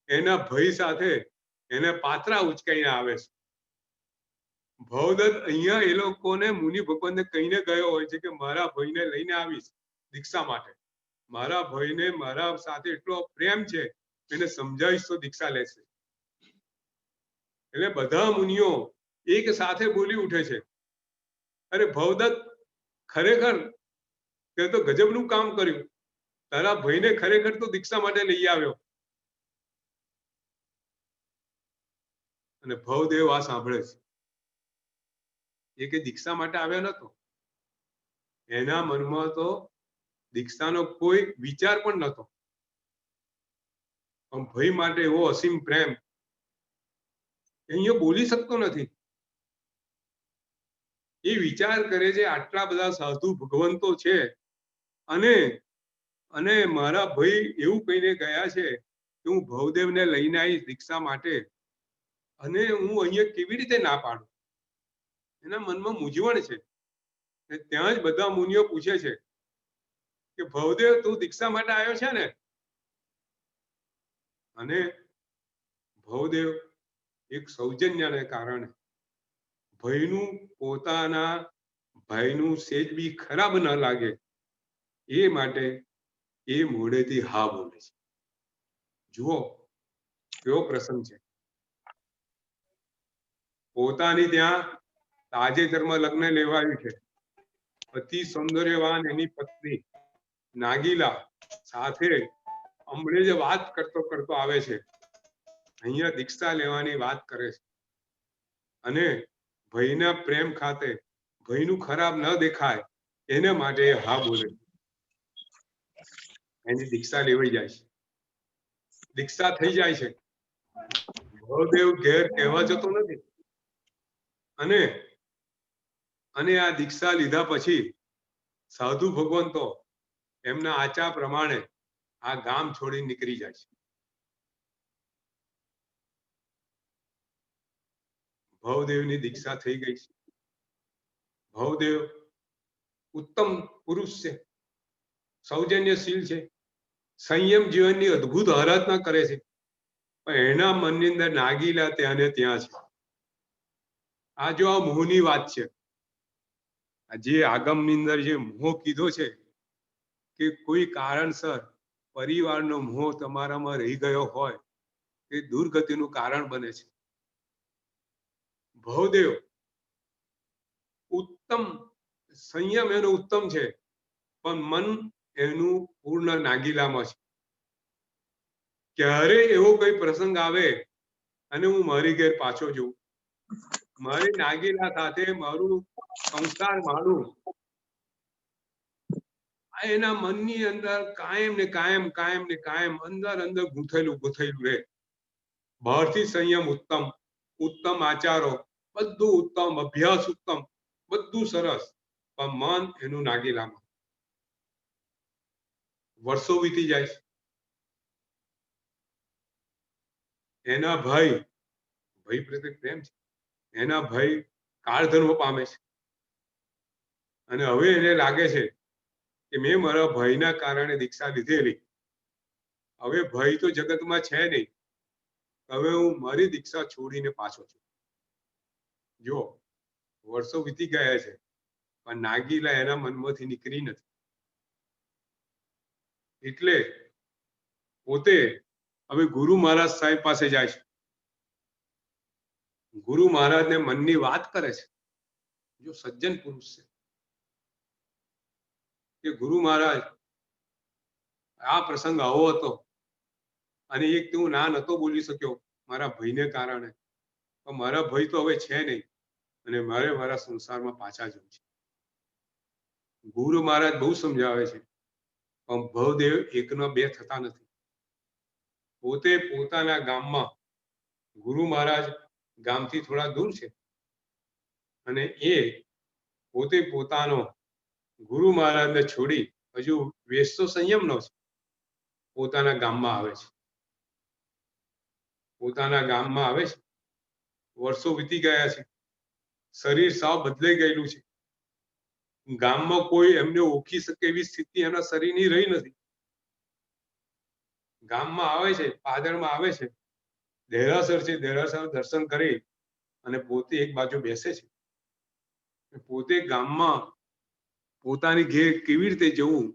એના ભય સાથે એને પાત્રા ઉચકાઈને આવે છે. ભવદત્ત અહીંયા એ લોકોને મુનિ ભગવાનને કહીને ગયો હોય છે કે મારા ભાઈને લઈને આવીશ દીક્ષા માટે, મારા ભાઈને મારા સાથે એટલો પ્રેમ છે, એને સમજાવીશ તો દીક્ષા લેશે. એટલે બધા મુનિઓ એક સાથે બોલી ઉઠે છે, અરે ભવદત્ત ખરેખર તે તો ગજબનું કામ કર્યું, તારા ભાઈને ખરેખર તો દીક્ષા માટે લઈ આવ્યો. અને ભવદેવ આ સાંભળે છે. એ કે દીક્ષા માટે આવ્યો નતો, એના મનમાં તો દીક્ષાનો કોઈ વિચાર પણ નતો, પણ ભાઈ માટે એવો અસીમ પ્રેમ અહીંયા બોલી શકતો નથી. એ વિચાર કરે છે આટલા બધા સાધુ ભગવંતો છે અને અને મારા ભાઈ એવું કહીને ગયા છે કે હું ભવદેવને લઈને આવીશ દીક્ષા માટે, અને હું અહીંયા કેવી રીતે ના પાડું. એના મનમાં મૂંઝવણ છે. ત્યાં જ બધા મુનિઓ પૂછે છે કે ભવદેવ તું દીક્ષા માટે આવ્યો છે ને? અને ભવદેવ એક સૌજન્યને કારણે ભયનું પોતાના ભાઈનું સેજ બી ખરાબ ન લાગે એ માટે એ મોઢેથી હા બોલે છે. જુઓ કેવો પ્રસંગ છે. પોતાની ત્યાં તાજેતરમાં લગ્ન લેવાયું છે, અતિ સૌંદર્યવાન એની પત્ની નાગીલા સાથે હમણે જે વાત કરતો કરતો આવે છે, અહીંયા દીક્ષા લેવાની વાત કરે છે અને ભાઈના પ્રેમ ખાતે ભાઈનું ખરાબ ન દેખાય એને માટે હા બોલે. એની દીક્ષા લેવાઈ જાય છે, દીક્ષા થઈ જાય છે. ભવદેવ ઘેર કહેવા જતો નથી અને અને આ દીક્ષા લીધા પછી સાધુ ભગવંતો એમના આચા પ્રમાણે આ ગામ છોડી નીકળી જાય છે. ભવદેવની દીક્ષા થઈ ગઈ છે. ભવદેવ ઉત્તમ પુરુષ છે, સૌજન્યશીલ છે, સંયમ જીવનની અદ્ભુત આરાધના કરે છે, પણ એના મનની અંદર નાગીલા ત્યાં ને ત્યાં છે. આ જો આ મોહની વાત છે, જે આગમની અંદર જે મોહ કીધો છે કે કોઈ કારણસર પરિવારનો મોહ તમારામાં રહી ગયો હોય એ દુર્ગતિનું કારણ બને છે. ભવદેવ ઉત્તમ સંયમ એનો ઉત્તમ છે, પણ મન એનું પૂર્ણ નાગીલામાં છે. ક્યારે એવો કઈ પ્રસંગ આવે અને હું મારી ઘેર પાછો જઉં, મારી નાગીલા સાથે મારું સંસાર માણું, એના મનની અંદર કાયમ ને કાયમ કાયમ ને કાયમ અંદર અંદર ગૂંથેલું રહે. બહારથી સંયમ ઉત્તમ, ઉત્તમ આચારો બધું ઉત્તમ, અભ્યાસ ઉત્તમ, બધું સરસ, પણ મન એનું નાગીલામાં. વર્ષો વીતી જાય છે. એના ભાઈ પ્રત્યે પ્રેમ છે, એના ભાઈ કાળધર્મ પામે છે અને હવે એને લાગે છે કે મેં મારા ભયના કારણે દીક્ષા લીધેલી, હવે ભય તો જગતમાં છે નહીં, હવે હું મારી દીક્ષા છોડીને પાછો છું. જો વર્ષો વીતી ગયા છે પણ નાગીલા એના મનમાંથી નીકળી નથી. એટલે પોતે હવે ગુરુ મહારાજ સાહેબ પાસે જાય છે. ગુરુ મહારાજને મનની વાત કરે છે. જો સજ્જન પુરુષ છે કે ગુરુ મહારાજ આ પ્રસંગ આવો હતો અને એક તો હું ના નતો બોલી શક્યો મારા ભયને કારણે, પણ મારા ભય તો હવે છે નહીં અને મારે મારા સંસારમાં પાછા જવું છે. ગુરુ મહારાજ બહુ સમજાવે છે પણ ભવદેવ એકના બે થતા નથી. પોતે પોતાના ગામમાં, ગુરુ મહારાજ ગામથી થોડા દૂર છે અને એ પોતે પોતાનો ગુરુ મહારાજને છોડી હજુ વેશતો સંયમનો છે, પોતાના ગામમાં આવે છે. પોતાના ગામમાં આવે છે. વર્ષો વીતી ગયા છે, શરીર સાવ બદલાઈ ગયેલું છે. ગામમાં કોઈ એમને ઓળખી શકે એવી સ્થિતિ એના શરીરની રહી નથી. ગામમાં આવે છે, પાદરમાં આવે છે, દેરાસર છે, દેરાસર દર્શન કરી અને પોતે એક બાજુ બેસે છે. પોતે ગામમાં પોતાની ઘેર કેવી રીતે જવું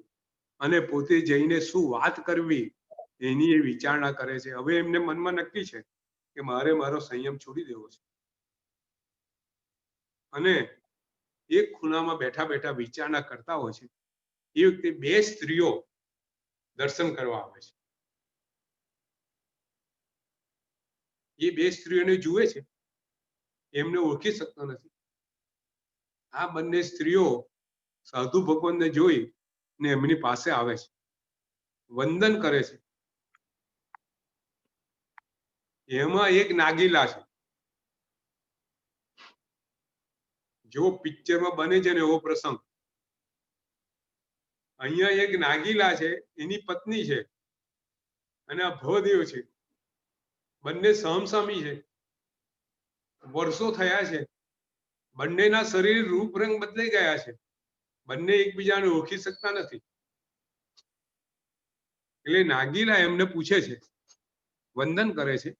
અને પોતે જઈને શું વાત કરવી એની એ વિચારણા કરે છે. હવે એમને મનમાં નક્કી છે કે મારે મારો સંયમ છોડી દેવો છે. અને એક ખૂણામાં બેઠા બેઠા વિચારણા કરતા હોય છે. એ વખતે બે સ્ત્રીઓ દર્શન કરવા આવે છે. એ બે સ્ત્રીઓને જુએ છે, એમને ઓળખી શકતા નથી. આ બંને સ્ત્રીઓ સાધુ ભગવાનને જોઈ ને એમની પાસે આવે છે, વંદન કરે છે. એમાં એક નાગીલા છે. જો પિક્ચરમાં બને છે ને એવો પ્રસંગ. અહીંયા એક નાગીલા છે, એની પત્ની છે અને આ ભવદેવ છે. બંને સામસામી છે, વર્ષો થયા છે, બંનેના શરીર રૂપ રંગ બદલાઈ ગયા છે, બંને એકબીજાને ઓળખી શકતા નથી. એટલે નાગીલા એમને પૂછે છે, વંદન કરે છે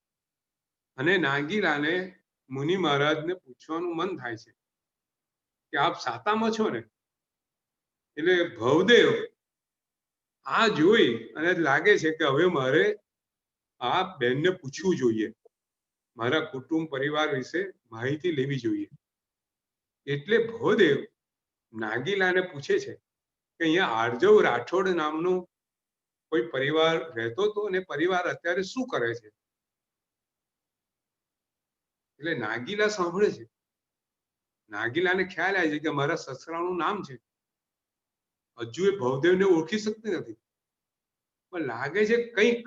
અને નાગીલાને મુનિ મહારાજને પૂછવાનું મન થાય છે કે આપ સાતામાં છો ને? એટલે ભવદેવ આ જોઈ અને લાગે છે કે હવે મારે આ બેનને પૂછવું જોઈએ, મારા કુટુંબ પરિવાર વિશે માહિતી લેવી જોઈએ. એટલે ભવદેવ નાગીલાને પૂછે છે કે અહીંયા આર્જવ રાઠોડ નામનો કોઈ પરિવાર રહેતો હતો અને પરિવાર અત્યારે શું કરે છે? એટલે નાગીલા સાંભળે છે. નાગીલાને ખ્યાલ આવે છે કે મારા સસરાનું નામ છે. હજુ એ ભવદેવને ઓળખી શકતી નથી, પણ લાગે છે કંઈક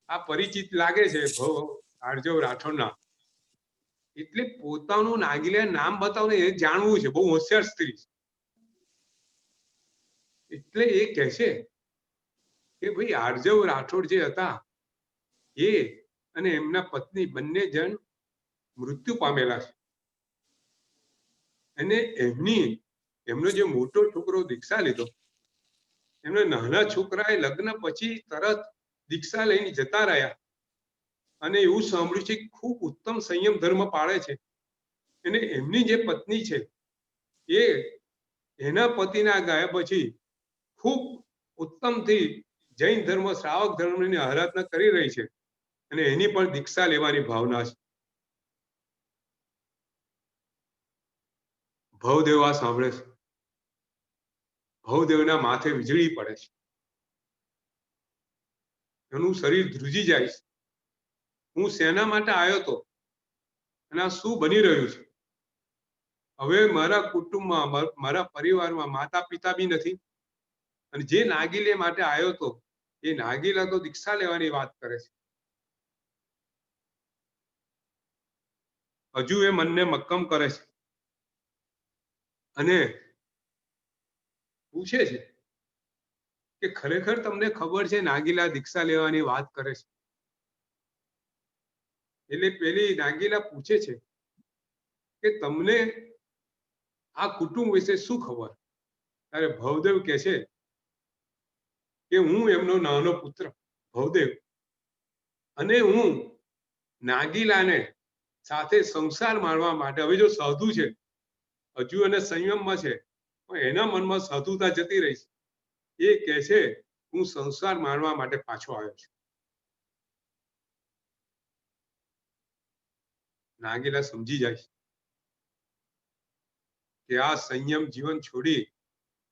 આ પરિચિત લાગે છે ભવ આર્જવ રાઠોડના. એટલે પોતાનું નાગીલા નામ બતાવને એ જાણવું છે. બહુ હોશિયાર સ્ત્રી છે. એટલે એ કહે છે કે ભાઈ આર્જવ રાઠોડ જે હતા એ અને એમના પત્ની બંને જણ મૃત્યુ પામેલા છે. અને એમનો જે મોટો છોકરો દીક્ષા લીધો, એમના નાના છોકરાએ લગ્ન પછી તરત દીક્ષા લઈને જતા રહ્યા અને એવું સાંભળ્યું છે ખૂબ ઉત્તમ સંયમ ધર્મ પાળે છે. અને એમની જે પત્ની છે એ એના પતિના ગયા પછી ખૂબ ઉત્તમથી જૈન ધર્મ શ્રાવક ધર્મની આરાધના કરી રહી છે અને એની પણ દીક્ષા લેવાની ભાવના છે. ભવદેવ આ સાંભળે છે. ભવદેવના માથે વીજળી પડે છે. એનું શરીર ધ્રુજી જાય છે. હું શેના માટે આવ્યો હતો અને આ શું બની રહ્યું છે? હવે મારા કુટુંબમાં, મારા પરિવારમાં માતા પિતા બી નથી અને જે નાગીલે માટે આવ્યો હતો એ નાગીલા તો દીક્ષા લેવાની વાત કરે છે. હજુ એ મનને મક્કમ કરે છે અને પૂછે છે કે ખરેખર તમને ખબર છે નાગીલા દીક્ષા લેવાની વાત કરે છે? એટલે પેલી નાગીલા પૂછે છે કે તમને આ કુટુંબ વિશે શું ખબર? ત્યારે ભવદેવ કહે છે કે હું એમનો નાનો પુત્ર ભવદેવ અને હું નાગીલાને સાથે સંસાર માણવા માટે, હવે જો સાધુ છે હજુ એને સંયમમાં છે પણ એના મનમાં સાધુતા જતી રહી છે, એ કહે છે હું સંસાર માણવા માટે પાછો આવ્યો છું. નાગીલા સમજી જાય છે કે આ સંયમ જીવન છોડી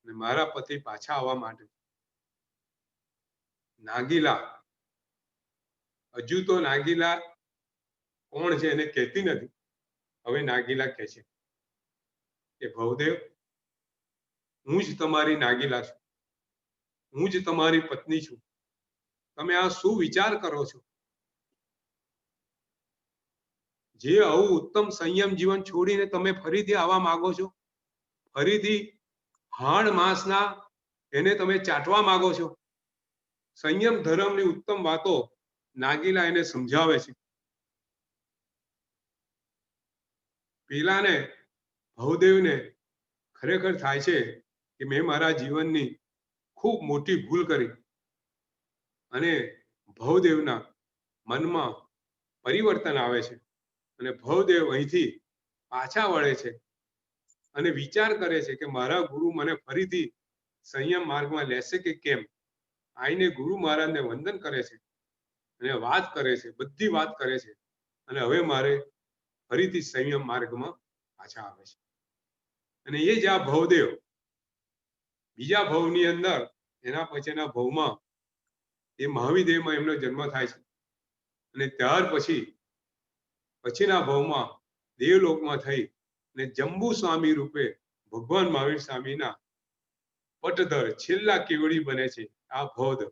અને મારા પતિ પાછા આવવા માટે. નાગીલા હજુ તો નાગીલા કોણ છે એને કહેતી નથી. હવે નાગીલા કહે છે કે ભવદેવ, હું જ તમારી નાગીલા છું, હું જ તમારી પત્ની છું. તમે આ શું વિચાર કરો છો? જે આવું ઉત્તમ સંયમ જીવન છોડીને તમે ફરીથી આવવા માંગો છો, ફરીથી હાડ માંસના એને તમે ચાટવા માંગો છો. સંયમ ધર્મની ઉત્તમ વાતો નાગીલા એને સમજાવે છે. પેલાને ભવદેવને ખરેખર થાય છે કે મેં મારા જીવનની ખૂબ મોટી ભૂલ કરી અને ભવદેવના મનમાં પરિવર્તન આવે છે અને ભવદેવ અહીંથી પાછા વળે છે અને વિચાર કરે છે કે મારા ગુરુ મને ફરીથી સંયમ માર્ગમાં લેશે કે કેમ. આઈને ગુરુ મહારાજને વંદન કરે છે અને વાત કરે છે, બધી વાત કરે છે અને હવે મારે ફરીથી સંયમ માર્ગમાં પાછા આવે છે. અને એ જ આ ભવદેવ બીજા ભવની અંદર, એના પછીના ભવમાં એ મહાવીદેવમાં એમનો જન્મ થાય છે અને ત્યાર પછીના ભવમાં દેવલોકમાં થઈ અને જંબુ સ્વામી રૂપે ભગવાન મહાવીર સ્વામીના પટધર છેલ્લા કેવડી બને છે આ ભવદેવ.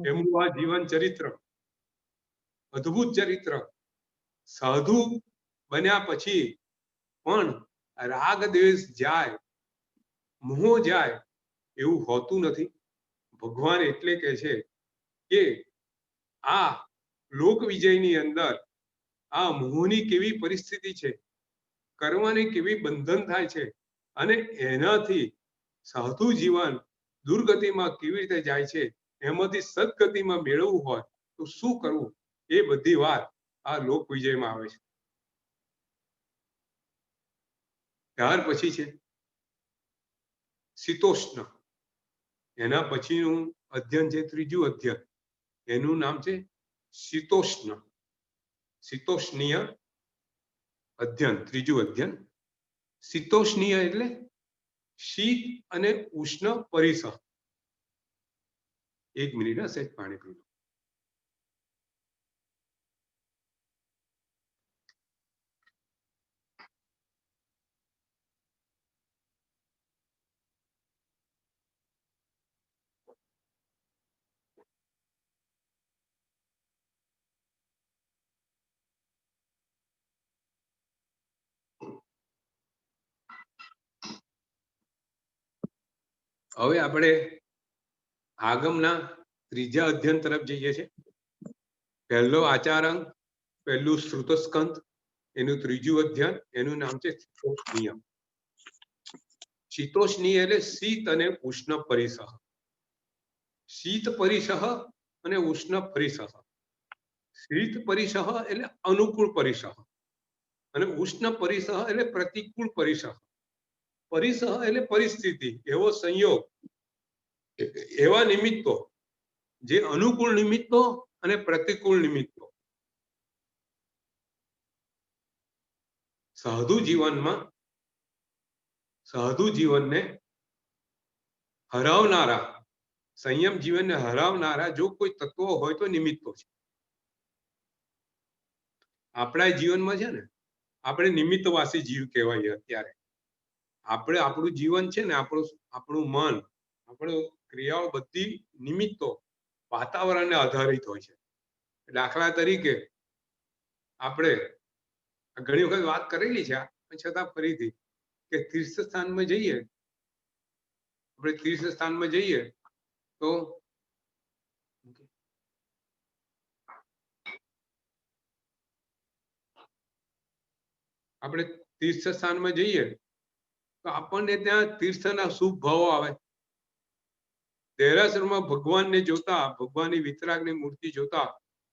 એમનું આ જીવન ચરિત્ર અદ્ભુત ચરિત્ર. સાધુ બન્યા પછી પણ રાગ દ્વેષ જાય, મોહ જાય એવું હોતું નથી. ભગવાન એટલે કે છે કે આ લોક વિજયની અંદર આ મોહની કેવી પરિસ્થિતિ છે, કર્મની કેવી બંધન થાય છે અને એનાથી સાધુ જીવન દુર્ગતિમાં કેવી રીતે જાય છે, એમાંથી સદગતિમાં મેળવવું હોય તો શું કરવું, એ બધી વાત આ લોક વિજયમાં આવે છે. ત્યાર પછી છે શીતોષ્ણ. એના પછીનું અધ્યયન છે ત્રીજું અધ્યયન, એનું નામ છે શીતોષ્ણ, શીતોષ્ણીય અધ્યયન, ત્રીજું અધ્યયન. શીતોષ્ણીય એટલે શીત અને ઉષ્ણ પરિસહ. એક મિનિટ, સહેજ પાણી પી લો. હવે આપણે આગમના ત્રીજા અધ્યયન તરફ જઈએ છીએ. પહેલો આચારંગ, પહેલું શ્રુતસ્કંદ, એનું ત્રીજું અધ્યયન, એનું નામ છે શીતોષ્ણીય. શીતોષ્ણીય એટલે શીત અને ઉષ્ણ પરિસહ. શીત પરિસહ અને ઉષ્ણ પરિસહ. શીત પરિસહ એટલે અનુકૂળ પરિસહ અને ઉષ્ણ પરિસહ એટલે પ્રતિકૂળ પરિસહ. પરિસહ એટલે પરિસ્થિતિ, એવો સંયોગ, એવા નિમિત્તો, જે અનુકૂળ નિમિત્તો અને પ્રતિકૂળ નિમિત્તો. સાધુ જીવનને હરાવનારા, સંયમ જીવનને હરાવનારા જો કોઈ તત્વો હોય તો નિમિત્તો છે. આપણા જીવનમાં છે ને, આપણે નિમિત્તવાસી જીવ કહેવાય. અત્યારે આપણે આપણું જીવન છે ને, આપણું મન, આપણું ક્રિયાઓ બધી નિમિત્તો, વાતાવરણને આધારિત હોય છે. દાખલા તરીકે આપણે ઘણી વખત વાત કરેલી છે છતાં ફરીથી, કે તીર્થ સ્થાનમાં જઈએ, આપણે તીર્થ સ્થાનમાં જઈએ તો આપણે તીર્થ સ્થાનમાં જઈએ તો આપણને ત્યાં તીર્થના શુભ ભાવો આવે. દેરાસરમાં ભગવાનને જોતા, ભગવાનની વિતરાગની મૂર્તિ જોતા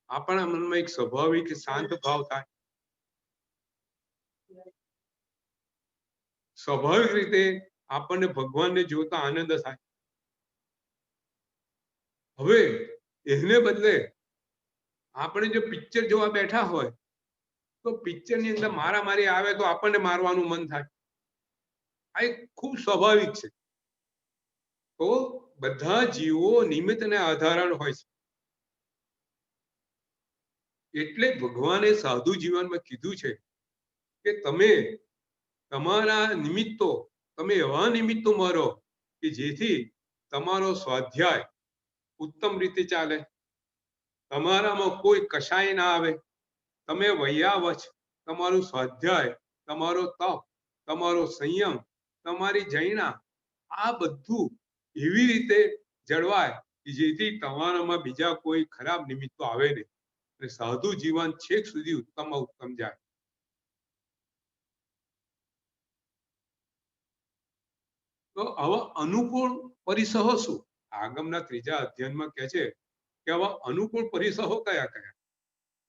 આપણા મનમાં એક સ્વાભાવિક શાંત ભાવ થાય. સ્વાભાવિક રીતે આપણને ભગવાનને જોતા આનંદ થાય. હવે એને બદલે આપણે જો પિક્ચર જોવા બેઠા હોય તો પિક્ચર ની અંદર મારામારી આવે તો આપણને મારવાનું મન થાય. આ એક ખૂબ સ્વાભાવિક છે. તો બધા જીવો નિમિત્તને આધારણ હોય છે. એટલે ભગવાને સાધુ જીવનમાં કીધું છે કે તમે તમારા નિમિત્તો, તમે એવા નિમિત્તો મારો કે જેથી તમારો સ્વાધ્યાય ઉત્તમ રીતે ચાલે, તમારામાં કોઈ કશાય ના આવે, તમે વૈયાવચ તમારું સ્વાધ્યાય, તમારો તપ, તમારો સંયમ, તમારી જૈના, આ બધું એવી રીતે જળવાય કે જેથી તમારામાં બીજા કોઈ ખરાબ નિમિત્તો આવે નહીં અને સાધુ જીવન છેક સુધી ઉત્તમમાં ઉત્તમ જાય. તો આવા અનુકૂળ પરિસહો શું? આગમના 3જા અધ્યયનમાં કહે છે કે આવા અનુકૂળ પરિસહો કયા કયા?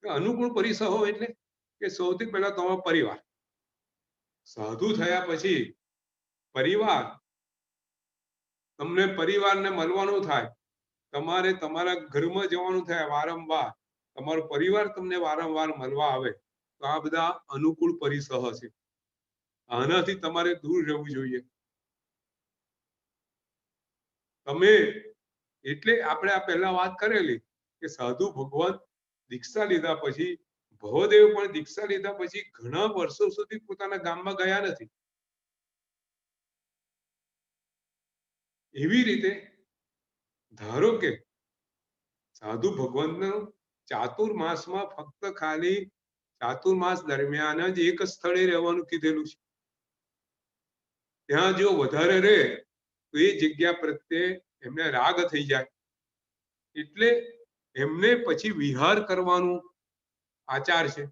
અનુકૂળ પરિસહો એટલે કે સૌથી પહેલા તમારો પરિવાર. સાધુ થયા પછી પરિવાર, તમને પરિવારને મળવાનું થાય, તમારે તમારા ઘરમાં જવાનું થાય વારંવાર, તમારો પરિવાર તમને વારંવાર મળવા આવે, તો આ બધા અનુકૂળ પરિસહ છે. આનાથી તમારે દૂર રહેવું જોઈએ. તમે એટલે આપણે આ પહેલા વાત કરેલી કે સાધુ ભગવાન દીક્ષા લીધા પછી, ભવદેવ પણ દીક્ષા લીધા પછી ઘણા વર્ષો સુધી પોતાના ગામમાં ગયા નથી. એવી રીતે ધારો કે સાધુ ભગવાનનો ચાતુર્માસમાં ફક્ત ખાલી ચાતુર્માસ દરમિયાન જ એક સ્થળે રહેવાનું કીધેલું છે. ત્યાં જો વધારે રહે તો એ જગ્યા પ્રત્યે એમને રાગ થઈ જાય, એટલે એમને પછી વિહાર કરવાનું આચાર છે.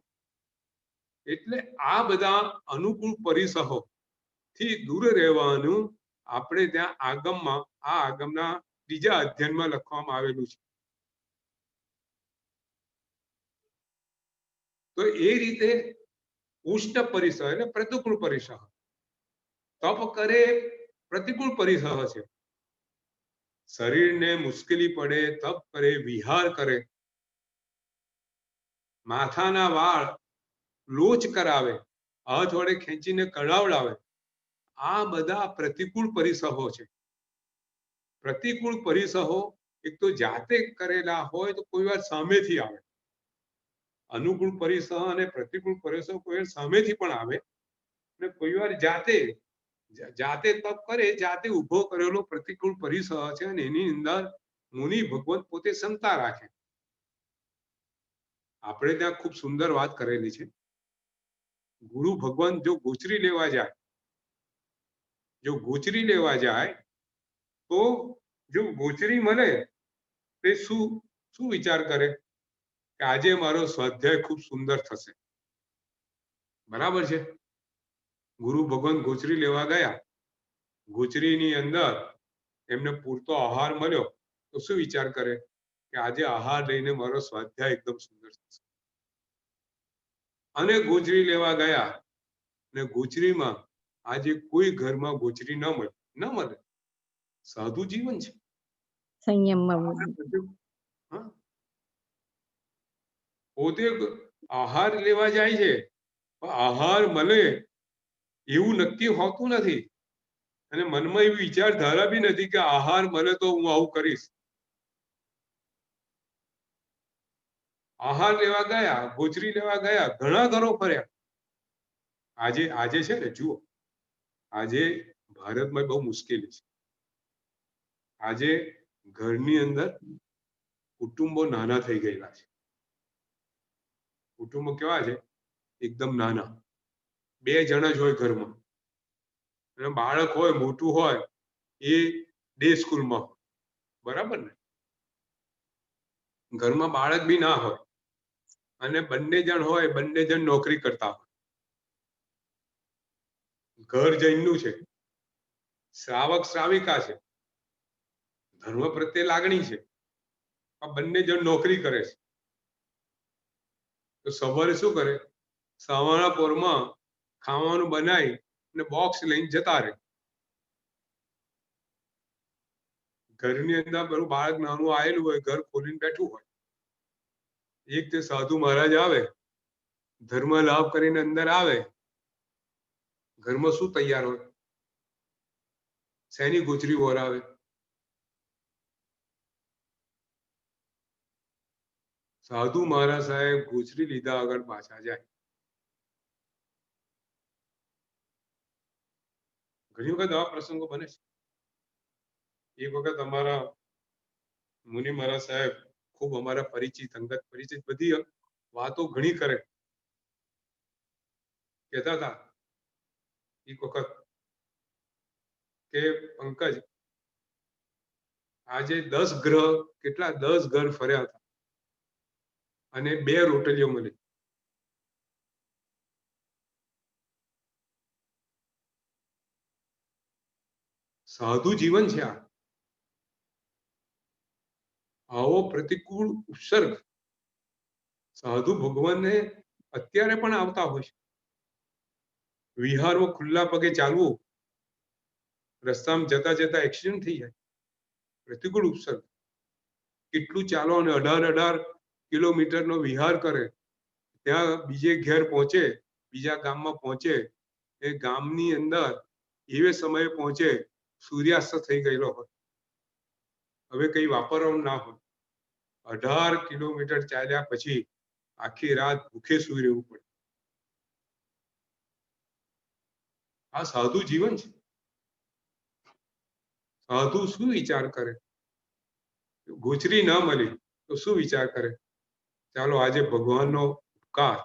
એટલે આ બધા અનુકૂળ પરિસહો થી દૂર રહેવાનું આપણે ત્યાં આગમમાં, આ આગમના 3જા અધ્યયનમાં લખવામાં આવેલું છે. તો એ રીતે ઉષ્ણ પરિસહ એટલે પ્રતિકૂળ પરિસહ. તપ કરે પ્રતિકૂળ પરિસહ છે. શરીરને મુશ્કેલી પડે, તપ કરે, વિહાર કરે, માથાના વાળ લોચ કરાવે, હાથ વડે ખેંચીને કઢાવડાવે, આ બધા પ્રતિકૂળ પરિસહો છે. પ્રતિકૂળ પરિસહો એક તો જાતે કરેલા હોય તો કોઈ વાર સામેથી આવે. અનુકૂળ પરિસહ અને પ્રતિકૂળ પરિસહ કોઈ વાર સામેથી પણ આવે અને કોઈ વાર જાતે તપ કરે, જાતે ઉભો કરેલો પ્રતિકૂળ પરિસહ છે અને એની અંદર મુનિ ભગવત પોતે ક્ષમતા રાખે. આપણે ત્યાં ખૂબ સુંદર વાત કરેલી છે. ગુરુ ભગવાન જો ગોચરી લેવા જાય, તો જો ગોચરી મળે તે શું વિચાર કરે કે આજે મારો સ્વાધ્યાય ખૂબ સુંદર થશે. બરાબર છે. ગુરુ ભગવાન ગોચરી લેવા ગયા, ગોચરીની અંદર એમને પૂરતો આહાર મળ્યો તો શું વિચાર કરે કે આજે આહાર લઈને મારો સ્વાધ્યાય એકદમ સુંદર થશે. અને ગોચરી લેવા ગયા ને ગોચરીમાં આજે કોઈ ઘરમાં ગોચરી ન મળે, સાધુ જીવન છે. પોતે આહાર લેવા જાય છે, આહાર મળે એવું નક્કી હોતું નથી અને મનમાં એવી વિચારધારા બી નથી કે આહાર મળે તો હું આવું કરીશ. આહાર લેવા ગયા, ગોચરી લેવા ગયા, ઘણા ઘરો ફર્યા. આજે છે ને, જુઓ, આજે ભારતમાં બહુ મુશ્કેલી છે. આજે ઘરની અંદર કુટુંબો નાના થઈ ગયેલા છે. કુટુંબો કેવા છે? એકદમ નાના, 2 જણ જ હોય ઘરમાં અને બાળક હોય મોટું હોય એ ડે સ્કૂલમાં, બરાબર ને? ઘરમાં બાળક બી ના હોય અને બંને જણ હોય, બંને જણ નોકરી કરતા હોય. ઘર જઈનું છે શ્રાવક શ્રાવિકા છે, ધર્મ પ્રત્યે લાગણી છે, આ બંને જણ નોકરી કરે છે. તો સવારે શું કરે, સવારના પોરમાં ખાવાનું બનાવી અને બોક્સ લઈને જતા રહે. ઘરની અંદર બધું બાળક નાનું આવેલું હોય, ઘર ખોલીને બેઠું હોય, એક તે સાધુ મહારાજ આવે, ધર્મ લાભ કરીને અંદર આવે, ઘરમાં શું તૈયાર હોય, શેની ગોચરી વોરાવે, સાધુ મહારાજ સાહેબ ગોચરી લીધા આગળ પાછા જાય. ઘણી વખત આવા પ્રસંગો બને છે. એક વખત અમારા મુનિ મહારાજ સાહેબ ખૂબ અમારા પરિચિત, અંગત પરિચિત, બધી વાતો ઘણી કરે. કહેતા હતા એક વખત કે પંકજ આજે 10 ગ્રહ, કેટલા 10 ઘર ફર્યા હતા અને 2 રોટલીઓ મળી. સાધુ જીવન છે આ. આવો પ્રતિકૂળ ઉપસર્ગ સાધુ ભગવાનને અત્યારે પણ આવતા હોય છે. વિહારમાં ખુલ્લા પગે ચાલવું, રસ્તામાં જતા જતા એક્સિડન્ટ થઈ જાય, પ્રતિકૂળ ઉપસર્ગ. કેટલું ચાલો અને 18 કિલોમીટરનો વિહાર કરે, ત્યાં બીજે ઘેર પહોંચે, બીજા ગામમાં પહોંચે, એ ગામની અંદર એવે સમયે પહોંચે સૂર્યાસ્ત થઈ ગયેલો હોય, હવે કઈ વાપરવાનું ના હોય. 18 કિલોમીટર ચાલ્યા પછી આખી રાત ભૂખે સુઈ રહેવું પડે. આ સાધુ જીવન છે. સાધુ શું વિચાર કરે, ગોચરી ના મળી તો શું વિચાર કરે, ચાલો આજે ભગવાનનો ઉપકાર,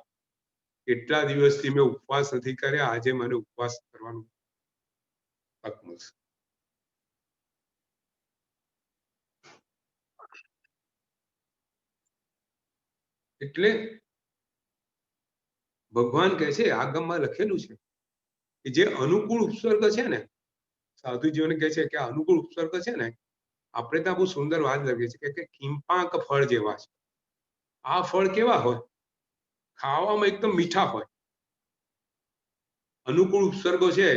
કેટલા દિવસથી મેં ઉપવાસ નથી કર્યા, આજે મને ઉપવાસ કરવાનું તક મળશે. એટલે ભગવાન કહે છે, આગમમાં લખેલું છે કે જે અનુકૂળ ઉપસર્ગ છે ને, સાધુ જીવન કહે છે કે અનુકૂળ ઉપસર્ગ છે ને, આપણે ત્યાં બહુ સુંદર વાત લખી છે કે કિંપાંક ફળ જેવા છે. આ ફળ કેવા હોય, ખાવામાં એકદમ મીઠા હોય. અનુકૂળ ઉપસર્ગો છે,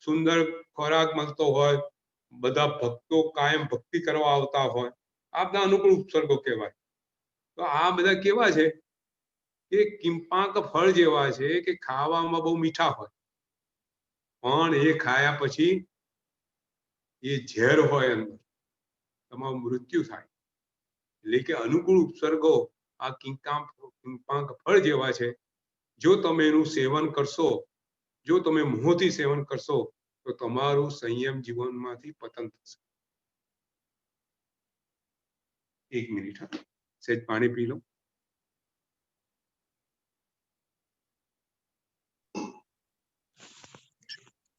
સુંદર ખોરાક મળતો હોય, બધા ભક્તો કાયમ ભક્તિ કરવા આવતા હોય, આ બધા અનુકૂળ ઉપસર્ગો કહેવાય. તો આ બધા કેવા છે કે કિંપાંક ફળ જેવા છે કે ખાવામાં બહુ મીઠા હોય, પણ એ ખાયા પછી એ ઝેર હોય, અંદર તમારું મૃત્યુ થાય. એટલે કે અનુકૂળ ઉપસર્ગો આ કિંપાંક ફળ જેવા છે. જો તમે એનું સેવન કરશો, જો તમે મોહથી સેવન કરશો, તો તમારું સંયમ જીવનમાંથી પતન થશે. 1 મિનિટ, સહેજ પાણી પી લો.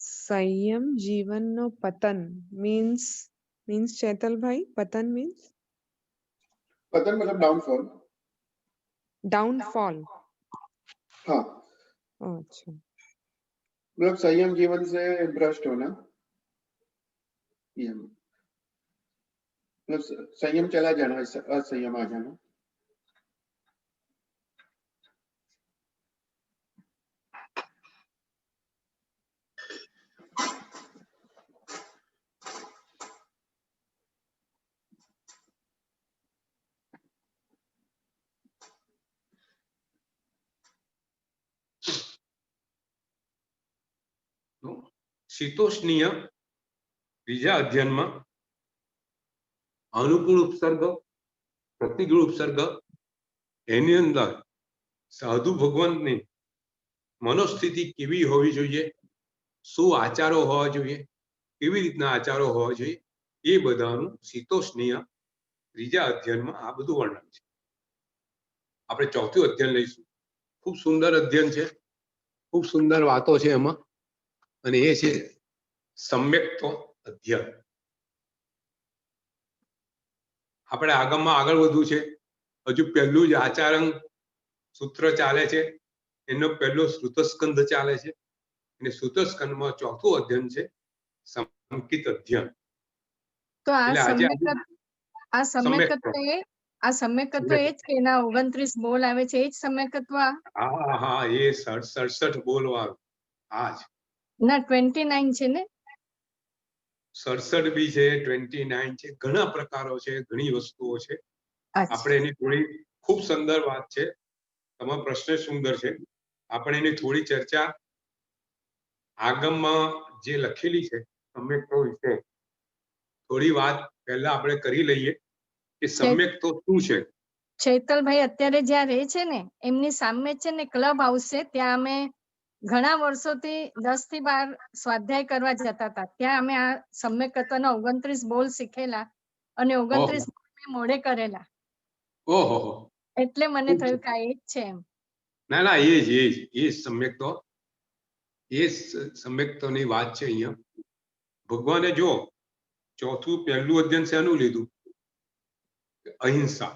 સંયમ જીવનનો પતન મીન્સ ચેતલભાઈ, પતન મીન્સ पतन मतलब डाउनफॉल. डाउनफॉल. हाँ, अच्छा, मतलब संयम जीवन से भ्रष्ट होना, ये मतलब संयम चला जाना, असंयम आ जाना. શીતોષ્ણીય બીજા અધ્યયનમાં અનુકૂળ ઉપસર્ગ, પ્રતિકૂળ ઉપસર્ગ, એની અંદર સાધુ ભગવાનની મનોસ્થિતિ કેવી હોવી જોઈએ, શું આચારો હોવા જોઈએ, કેવી રીતના આચારો હોવા જોઈએ, એ બધાનું શીતોષ્ણીય ત્રીજા અધ્યયનમાં આ બધું વર્ણન છે. આપણે ચોથું અધ્યયન લઈશું. ખૂબ સુંદર અધ્યયન છે, ખૂબ સુંદર વાતો છે એમાં, અને એ છે સમ્યક્ત્વ અધ્યયન. આપણે આગમમાં આગળ વધવું છે. હજુ પહેલું જ આચારંગ સૂત્ર ચાલે છે, એનો પહેલો શ્રુતસ્કંદ ચાલે છે, અને શ્રુતસ્કંદમાં ચોથું અધ્યયન છે સમકિત અધ્યયન. તો આ એટલે આજે સમ્યકત્વ આ સમ્યકત્વ એ જ કે એના 29 બોલ આવે છે, એ જ સમ્યકત્વ? હા એ 67 બોલ વાળું આ જ. ના 29 છે ને? 67 બી છે, 29 છે, ઘણા પ્રકારો છે, ઘણી વસ્તુઓ છે. આપણે એની થોડી ખૂબ સુંદર વાત છે, તમારો પ્રશ્ન સુંદર છે. આપણે એની થોડી ચર્ચા આગમમાં જે લખેલી છે સમ્યક્તો વિશે થોડી વાત પહેલા આપણે કરી લઈએ કે સમ્યક્તો શું છે. ચૈતલભાઈ અત્યારે જ્યાં રહે છે ને એમની સામે છે ને ક્લબ હાઉસ છે, ત્યાં અમે ઘણા વર્ષોથી 10 થી 12 સ્વાધ્યાય કરવા જતા હતા. ત્યાં અમે આ સમ્યકત્વના 29 બોલ શીખેલા અને 29 બોલ મોઢે કરેલા. ઓહો, એટલે મને થયું કે આ એ જ છે એમ. ના એ સમ્યક્તો, એ સમ્યક્તોની વાત છે. અહીંયા ભગવાને જો પહેલું અધ્યયન શેનું લીધું? અહિંસા,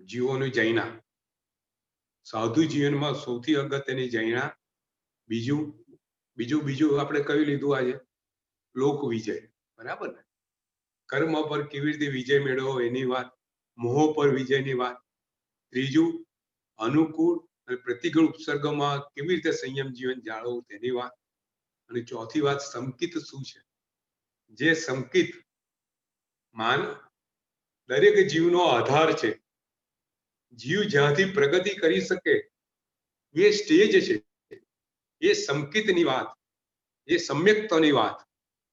જીવોની જૈના. સાધુ જીવનમાં સૌથી અગત્યની જૈના. બીજું આપણે કયું લીધું આજે? લોક વિજય. બરાબર ને? કર્મ પર કેવી રીતે વિજય મેળવો એની વાત, મોહ પર વિજયની વાત. ત્રીજું અનુકૂળ અને પ્રતિકૂળ ઉપસર્ગમાં કેવી રીતે સંયમ જીવન જાળવવું તેની વાત. અને ચોથી વાત સમકિત શું છે? જે સમકિત દરેક જીવનો આધાર છે. જીવ જ્યાંથી પ્રગતિ કરી શકે એ સ્ટેજ છે, એ સમકિતની વાત, એ સમ્યક્તોની વાત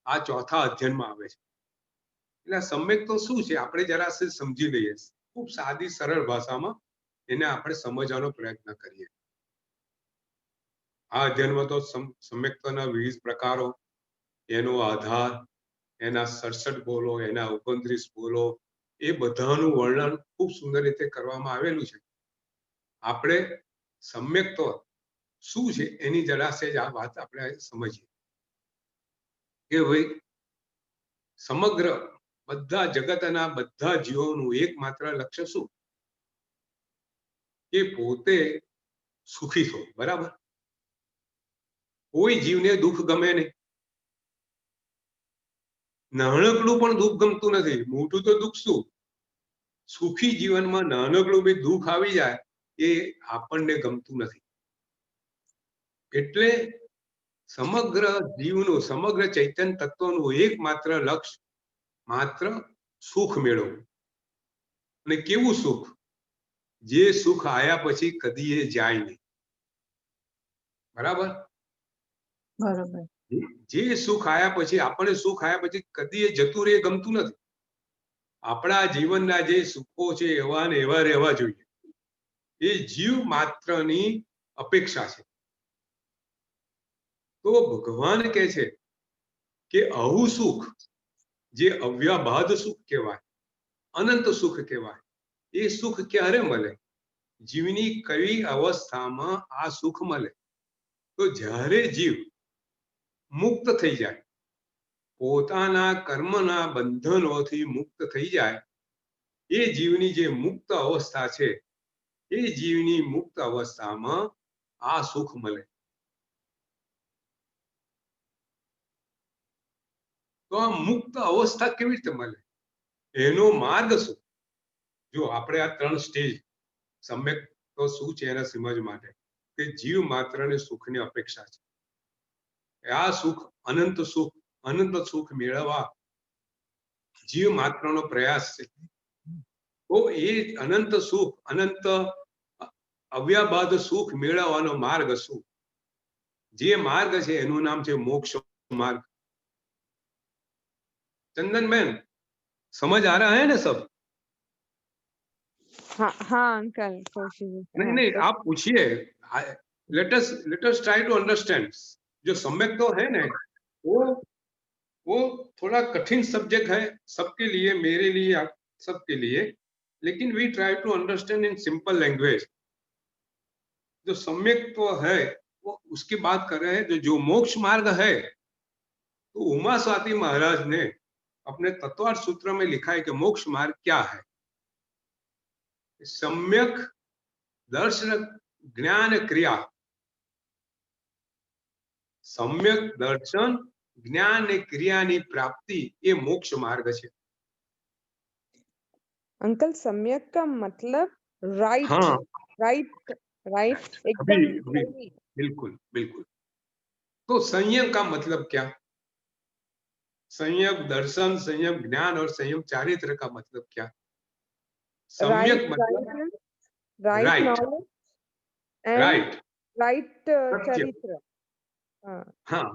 આ ચોથા અધ્યયનમાં આવે છે. એટલે સમ્યક્તો શું છે આપણે જરા સમજી લઈએ. ખૂબ સાદી સરળ ભાષામાં એને આપણે સમજવાનો પ્રયત્ન કરીએ. આ અધ્યયનમાં તો સમ્યક્તોના વિવિધ પ્રકારો, એનો આધાર, એના 67 બોલો, એના 29 બોલો, એ બધાનું વર્ણન ખૂબ સુંદર રીતે કરવામાં આવેલું છે. આપણે સમ્યક્તો શું છે એની જરા આ વાત આપણે સમજીએ કે ભાઈ સમગ્ર બધા જગતના બધા જીવોનું એકમાત્ર લક્ષ્ય શું? કે પોતે સુખી થવું. બરાબર? કોઈ જીવને દુઃખ ગમે નહીં. નાનકડું પણ દુઃખ ગમતું નથી. મોટું તો દુઃખ શું, સુખી જીવનમાં નાનકડું બી દુઃખ આવી જાય એ આપણને ગમતું નથી. એટલે સમગ્ર જીવનું, સમગ્ર ચૈતન્ય તત્વનું એકમાત્ર લક્ષ્ય માત્ર સુખ મેળવવું. અને કેવું સુખ? જે સુખ આયા પછી કદી એ જાય નહીં. બરાબર? જે સુખ આયા પછી, આપણને સુખ આયા પછી કદી એ જતું રહે ગમતું નથી. આપણા જીવનના જે સુખો છે એવા ને એવા રહેવા જોઈએ. એ જીવ માત્રની અપેક્ષા છે. તો ભગવાન કહે છે કે આવું સુખ, જે અવ્યાબાદ સુખ કહેવાય, અનંત સુખ કહેવાય, એ સુખ ક્યારે મળે? જીવની કઈ અવસ્થામાં આ સુખ મળે? તો જ્યારે જીવ મુક્ત થઈ જાય, પોતાના કર્મના બંધનોથી મુક્ત થઈ જાય, એ જીવની જે મુક્ત અવસ્થા છે, એ જીવની મુક્ત અવસ્થામાં આ સુખ મળે. તો આ મુક્ત અવસ્થા કેવી રીતે મળે? એનો માર્ગ શું? જો આપણે આ 3 સ્ટેજ સમ્યક તો શું છે એના સમજ માટે કે જીવ માત્રને સુખની અપેક્ષા છે. આ સુખ, અનંત સુખ મેળવવા જીવ માત્રનો પ્રયાસ છે. તો એ અનંત સુખ, અનંત અવ્યાબાદ સુખ મેળવવાનો માર્ગ શું? જે માર્ગ છે એનું નામ છે મોક્ષ માર્ગ. चंदन बहन समझ आ रहा है ना सब? हाँ अंकल, नहीं आप पूछिए. Let us try to understand. जो सम्यक तो है ना, वो थोड़ा कठिन सब्जेक्ट है सबके लिए, मेरे लिए, आप सबके लिए. लेकिन we try to understand in simple language. जो सम्यक तो है वो उसकी बात कर रहे हैं. जो मोक्ष मार्ग है, तो उमा स्वाति महाराज ने अपने तत्वार्थ सूत्र में लिखा है कि मोक्ष मार्ग क्या है? सम्यक दर्शन ज्ञान क्रिया. सम्यक दर्शन જ્ઞાન ને ક્રિયાની પ્રાપ્તિ એ મોક્ષ માર્ગ છે. अंकल सम्यक का मतलब राइट हाँ राइट राइट अभी एकदम अभी सही। बिल्कुल बिल्कुल. तो संयम का मतलब क्या? संयम दर्शन, संयम ज्ञान और संयम चारित्र का मतलब क्या? सम्यक राइट मतलब right right knowledge and right right सत्य. चरित्र। हाँ हाँ,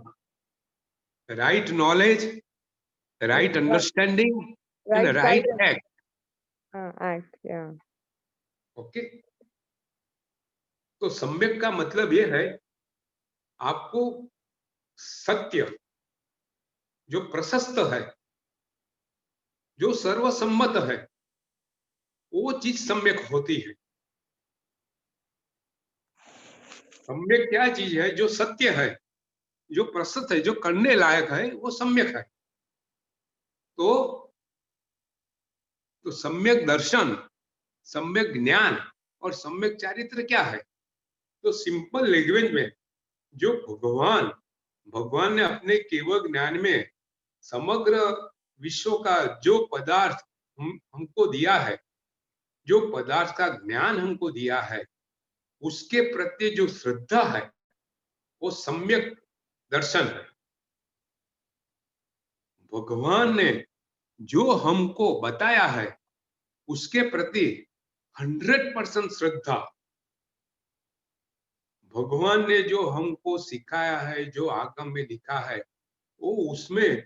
right knowledge, right understanding and right right guidance. Act. हाँ एक्ट या ओके. तो सम्यक का मतलब ये है आपको सत्य जो प्रशस्त है, जो सर्वसम्मत है, वो चीज सम्यक होती है. सम्यक क्या चीज है? जो सत्य है, जो प्रशस्त है, जो करने लायक है, वो सम्यक है. तो सम्यक दर्शन, सम्यक ज्ञान और सम्यक चारित्र क्या है? तो सिंपल लैंग्वेज में जो भगवान ने अपने केवल ज्ञान में समग्र विश्व का जो पदार्थ हमको दिया है, जो पदार्थ का ज्ञान हमको दिया है, उसके प्रति जो श्रद्धा है वो सम्यक दर्शन है. भगवान ने जो हमको बताया है उसके प्रति 100% श्रद्धा. भगवान ने जो हमको सिखाया है, जो आगम में लिखा है, वो उसमें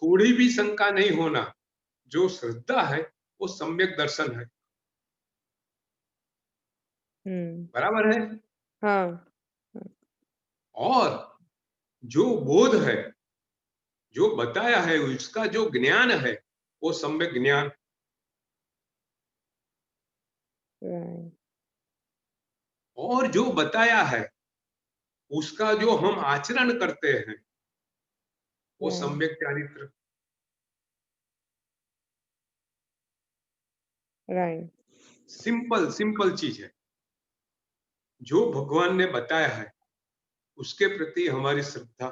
थोड़ी भी शंका नहीं होना. जो श्रद्धा है वो सम्यक दर्शन है. बराबर है. हाँ और जो बोध है, जो बताया है, उसका जो ज्ञान है वो सम्यक ज्ञान. राइट और जो बताया है उसका जो हम आचरण करते हैं वो राइट सम्यक चारित्र. राइट सिंपल सिंपल चीज है. जो भगवान ने बताया है उसके प्रति हमारी श्रद्धा.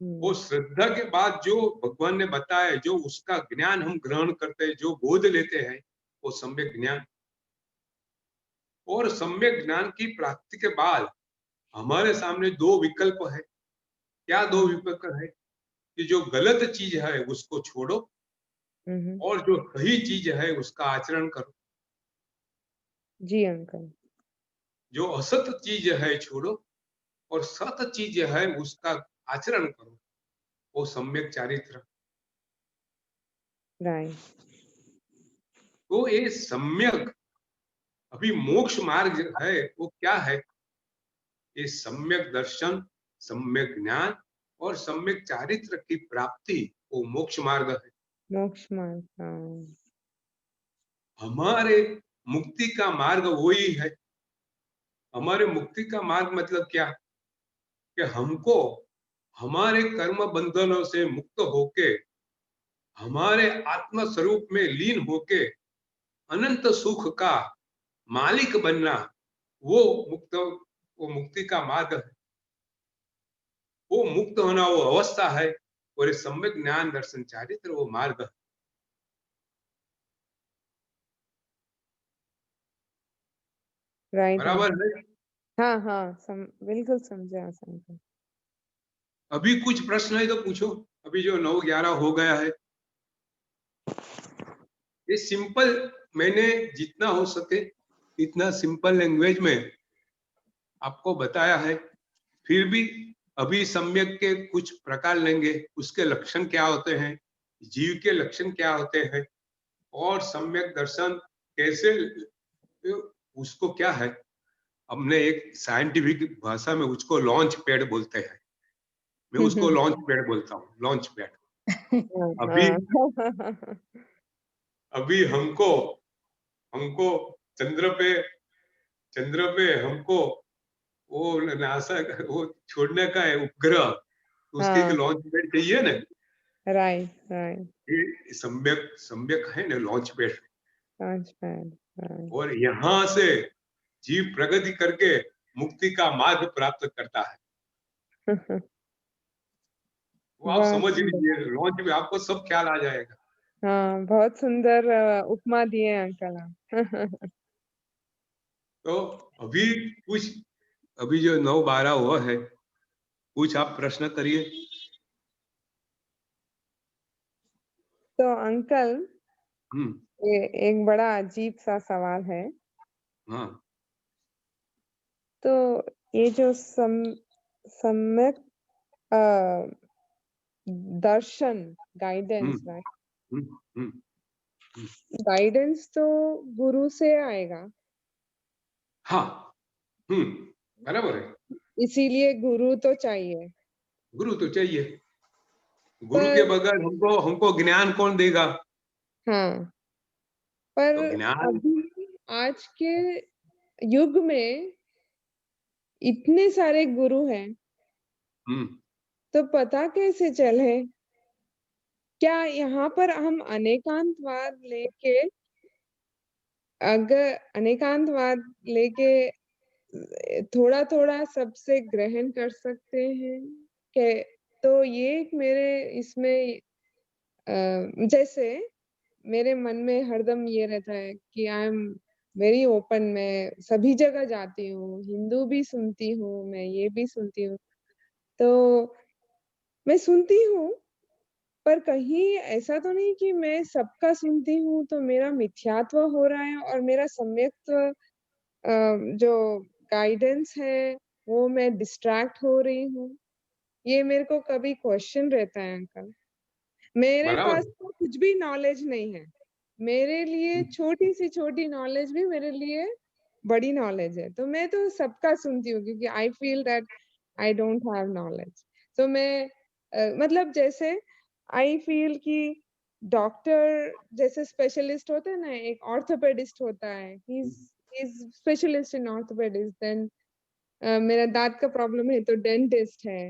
वो श्रद्धा के बाद जो भगवान ने बताया, जो उसका ज्ञान हम ग्रहण करते हैं, जो बोध लेते हैं, वो सम्यक ज्ञान. और सम्यक ज्ञान की प्राप्ति के बाद हमारे सामने दो विकल्प है. क्या दो विकल्प है? कि जो गलत चीज है उसको छोड़ो और जो सही चीज है उसका आचरण करो. जी अंकल। जो असत चीज है छोड़ो और सत चीज है उसका आचरण करो. वो सम्यक चारित्र. राइट तो ये सम्यक अभी मोक्ष मार्ग है वो क्या है? ये सम्यक दर्शन, सम्यक ज्ञान और सम्यक चारित्र की प्राप्ति वो मोक्ष मार्ग है. मोक्ष मार्ग। हाँ हमारे मुक्ति का मार्ग वही है. हमारे मुक्ति का मार्ग मतलब क्या? कि हमको हमारे कर्म बंधनों से मुक्त होके हमारे आत्म स्वरूप में लीन होके अनंत सुख का मालिक बनना, वो मुक्ति का मार्ग है. वो मुक्त होना वो अवस्था है. और ये सम्यक ज्ञान दर्शन चारित्र वो मार्ग है. राइट बराबर है. हाँ हाँ बिल्कुल समझा अंकल। अभी कुछ प्रश्न है तो पूछो. अभी जो 9:11 हो गया है. ये सिंपल, मैंने जितना हो सके इतना सिंपल लैंग्वेज में आपको बताया है. फिर भी अभी सम्यक के कुछ प्रकार लेंगे, उसके लक्षण क्या होते हैं, जीव के लक्षण क्या होते हैं, और सम्यक दर्शन कैसे, उसको क्या है, हमने एक साइंटिफिक भाषा में उसको लॉन्च पैड बोलते हैं. मैं उसको लॉन्च पैड बोलता हूँ. Launch pad. अभी अभी हमको हमको चंद्र पे हमको वो नासा वो छोड़ने का है उपग्रह, तो उसके एक लॉन्च पैड चाहिए ना. राइट राइट ये सम्यक सम्यक है ना लॉन्च पैड. Launch pad. और यहाँ से जीव प्रगति करके मुक्ति का मार्ग प्राप्त करता है. वो आप बहुत समझ सुंदर। लीजिए, लॉन्च में आपको सब ख्याल आ जाएगा। हाँ, बहुत सुंदर उपमा दिए अंकल आप। तो अभी कुछ, अभी जो 9:12 हुआ है, कुछ आप प्रश्न करिए। तो अंकल, हम्म। ये एक बड़ा अजीब सा सवाल है। हाँ। तो ये जो सम्यक अ, दर्शन, गाइडेंस, हम्म। राइट? हम्म। हम्म। गाइडेंस तो गुरु से आएगा, हाँ। हम्म। बराबर है। इसीलिए गुरु तो चाहिए। गुरु तो चाहिए। गुरु के पर बगैर हमको हमको ज्ञान कौन देगा? हाँ, पर तो ज्ञान। अभी आज के युग में इतने सारे गुरु हैं, हम्म। तो पता कैसे चले? क्या यहाँ पर हम अनेकांतवाद लेके, अगर अनेकांतवाद लेके थोड़ा थोड़ा सबसे ग्रहण कर सकते हैं के? तो ये एक मेरे इसमें जैसे मेरे मन में हरदम ये रहता है कि आई एम वेरी ओपन, मैं सभी जगह जाती हूँ, हिंदू भी सुनती हूँ, मैं ये भी सुनती हूँ। तो मैं सुनती हूँ, पर कहीं ऐसा तो नहीं कि मैं सबका सुनती हूँ तो मेरा मिथ्यात्व हो रहा है और मेरा सम्यक्त्व जो गाइडेंस है वो मैं डिस्ट्रैक्ट हो रही हूँ। ये मेरे को कभी क्वेश्चन रहता है अंकल। मेरे बराबर पास है। तो कुछ भी नॉलेज नहीं है। मेरे लिए छोटी से छोटी नॉलेज भी मेरे लिए बड़ी नॉलेज है। तो मैं तो सबका सुनती हूँ क्योंकि I feel that I don't have knowledge. तो मैं मतलब जैसे आई फील कि डॉक्टर जैसे स्पेशलिस्ट होते हैं ना, एक ऑर्थोपेडिस्ट होता है, he is specialist in orthopedist. Then मेरा दांत का प्रॉब्लम है तो डेंटिस्ट है,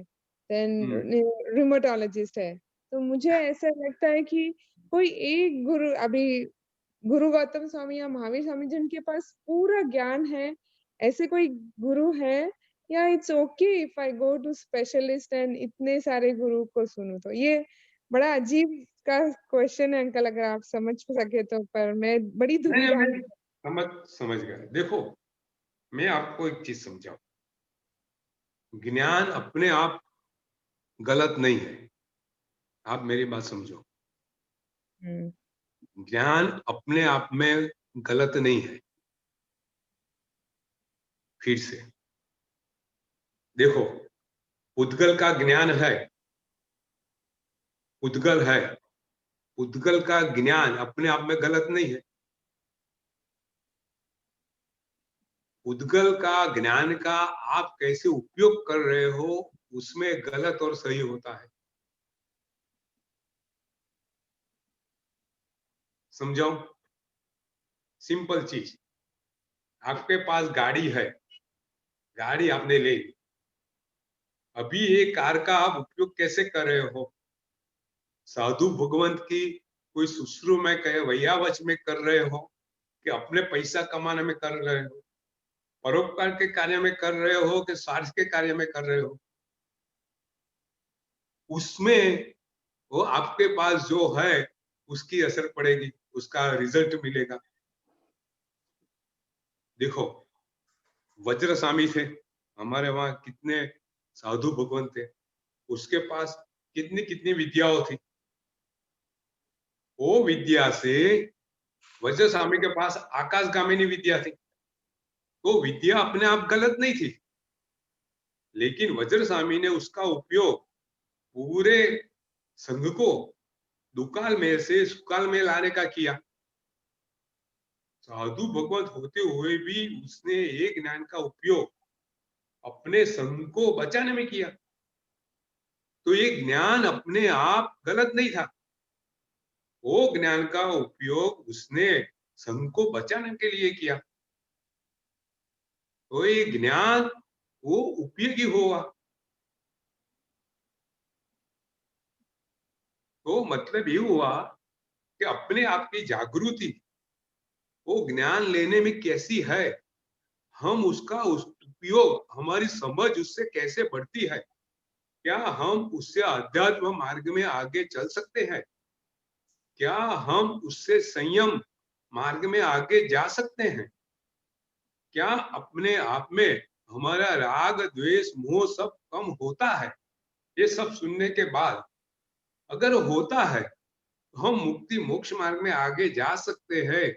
हम्म। देन रिमोटोलॉजिस्ट है। तो मुझे ऐसा लगता है कि कोई एक गुरु, अभी गुरु गौतम स्वामी या महावीर स्वामी जिनके पास पूरा ज्ञान है, ऐसे कोई गुरु है? या it's okay if I go to specialist and इतने सारे गुरु को सुनूं? तो ये बड़ा अजीब का क्वेश्चन है अंकल, अगर आप समझ सके तो। पर मैं बड़ी नहीं नहीं, दुविधा मैं में। समझ गया। देखो, मैं आपको एक चीज समझाऊं। ज्ञान अपने आप गलत नहीं है, आप मेरी बात समझो। हम्म, ज्ञान अपने आप में गलत नहीं है। फिर से देखो, उद्गल का ज्ञान है, उद्गल है, उद्गल का ज्ञान अपने आप में गलत नहीं है। उद्गल का ज्ञान का आप कैसे उपयोग कर रहे हो, उसमें गलत और सही होता है। समझाओ, सिंपल चीज। आपके पास गाड़ी है, गाड़ी आपने ले ली। अभी ये कार का आप उपयोग कैसे कर रहे हो? साधु भगवंत की कोई शुश्रू में कहे वैयावच में कर रहे हो, कि अपने पैसा कमाने में कर रहे हो, परोपकार के कार्य में कर रहे हो, कि स्वार्थ के कार्य में कर रहे हो? उसमें वो आपके पास जो है उसकी असर पड़ेगी, उसका रिजल्ट मिलेगा। देखो, वज्र स्वामी थे, हमारे वहां कितने साधु भगवान थे, उसके पास कितनी कितनी विद्याओं थी। वो विद्या से, वज्र स्वामी के पास आकाशगामिनी विद्या थी। वो विद्या अपने आप गलत नहीं थी, लेकिन वज्र स्वामी ने उसका उपयोग पूरे संघ को दुकाल में से सुकाल में लाने का किया। साधु भगवत होते हुए भी उसने एक ज्ञान का उपयोग अपने संघ को बचाने में किया। तो ये ज्ञान अपने आप गलत नहीं था, वो ज्ञान का उपयोग उसने संघ को बचाने के लिए किया। तो ये ज्ञान वो उपयोगी हुआ। तो मतलब ये हुआ कि अपने आप की जागृति वो ज्ञान लेने में कैसी है, हम उसका उपयोग, हमारी समझ उससे कैसे बढ़ती है, क्या हम उससे अध्यात्म मार्ग में आगे चल सकते हैं? क्या हम उससे संयम मार्ग में आगे जा सकते हैं? क्या अपने आप में हमारा राग द्वेष मोह सब कम होता है? ये सब सुनने के बाद अगर होता है तो हम मुक्ति मोक्ष मार्ग में आगे जा सकते हैं,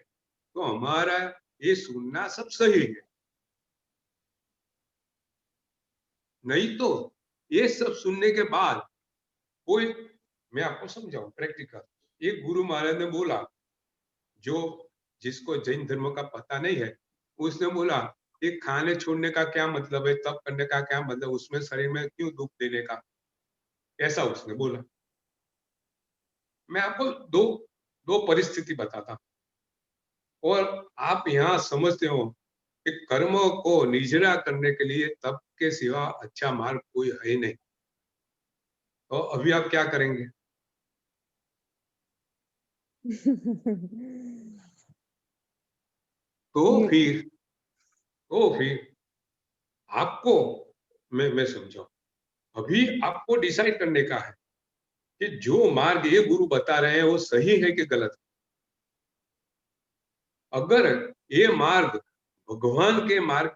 तो हमारा ये सुनना सब सही है। नहीं तो ये सब सुनने के बाद कोई, मैं आपको समझाऊं प्रैक्टिकल, एक गुरु महाराज ने बोला, जो जिसको जैन धर्म का पता नहीं है, उसने बोला ये खाने छोड़ने का क्या मतलब है, तप करने का क्या मतलब, उसमें शरीर में क्यों दुख देने का, ऐसा उसने बोला। मैं आपको दो दो परिस्थिति बताता, और आप यहाँ समझते हो कि कर्म को निजरा करने के लिए तप के सिवा अच्छा मार्ग कोई है नहीं। तो अभी आप क्या करेंगे? तो फिर आपको मैं समझाऊं, अभी आपको डिसाइड करने का है कि जो मार्ग ये गुरु बता रहे हैं वो सही है कि गलत है। अगर ये मार्ग भगवान के मार्ग,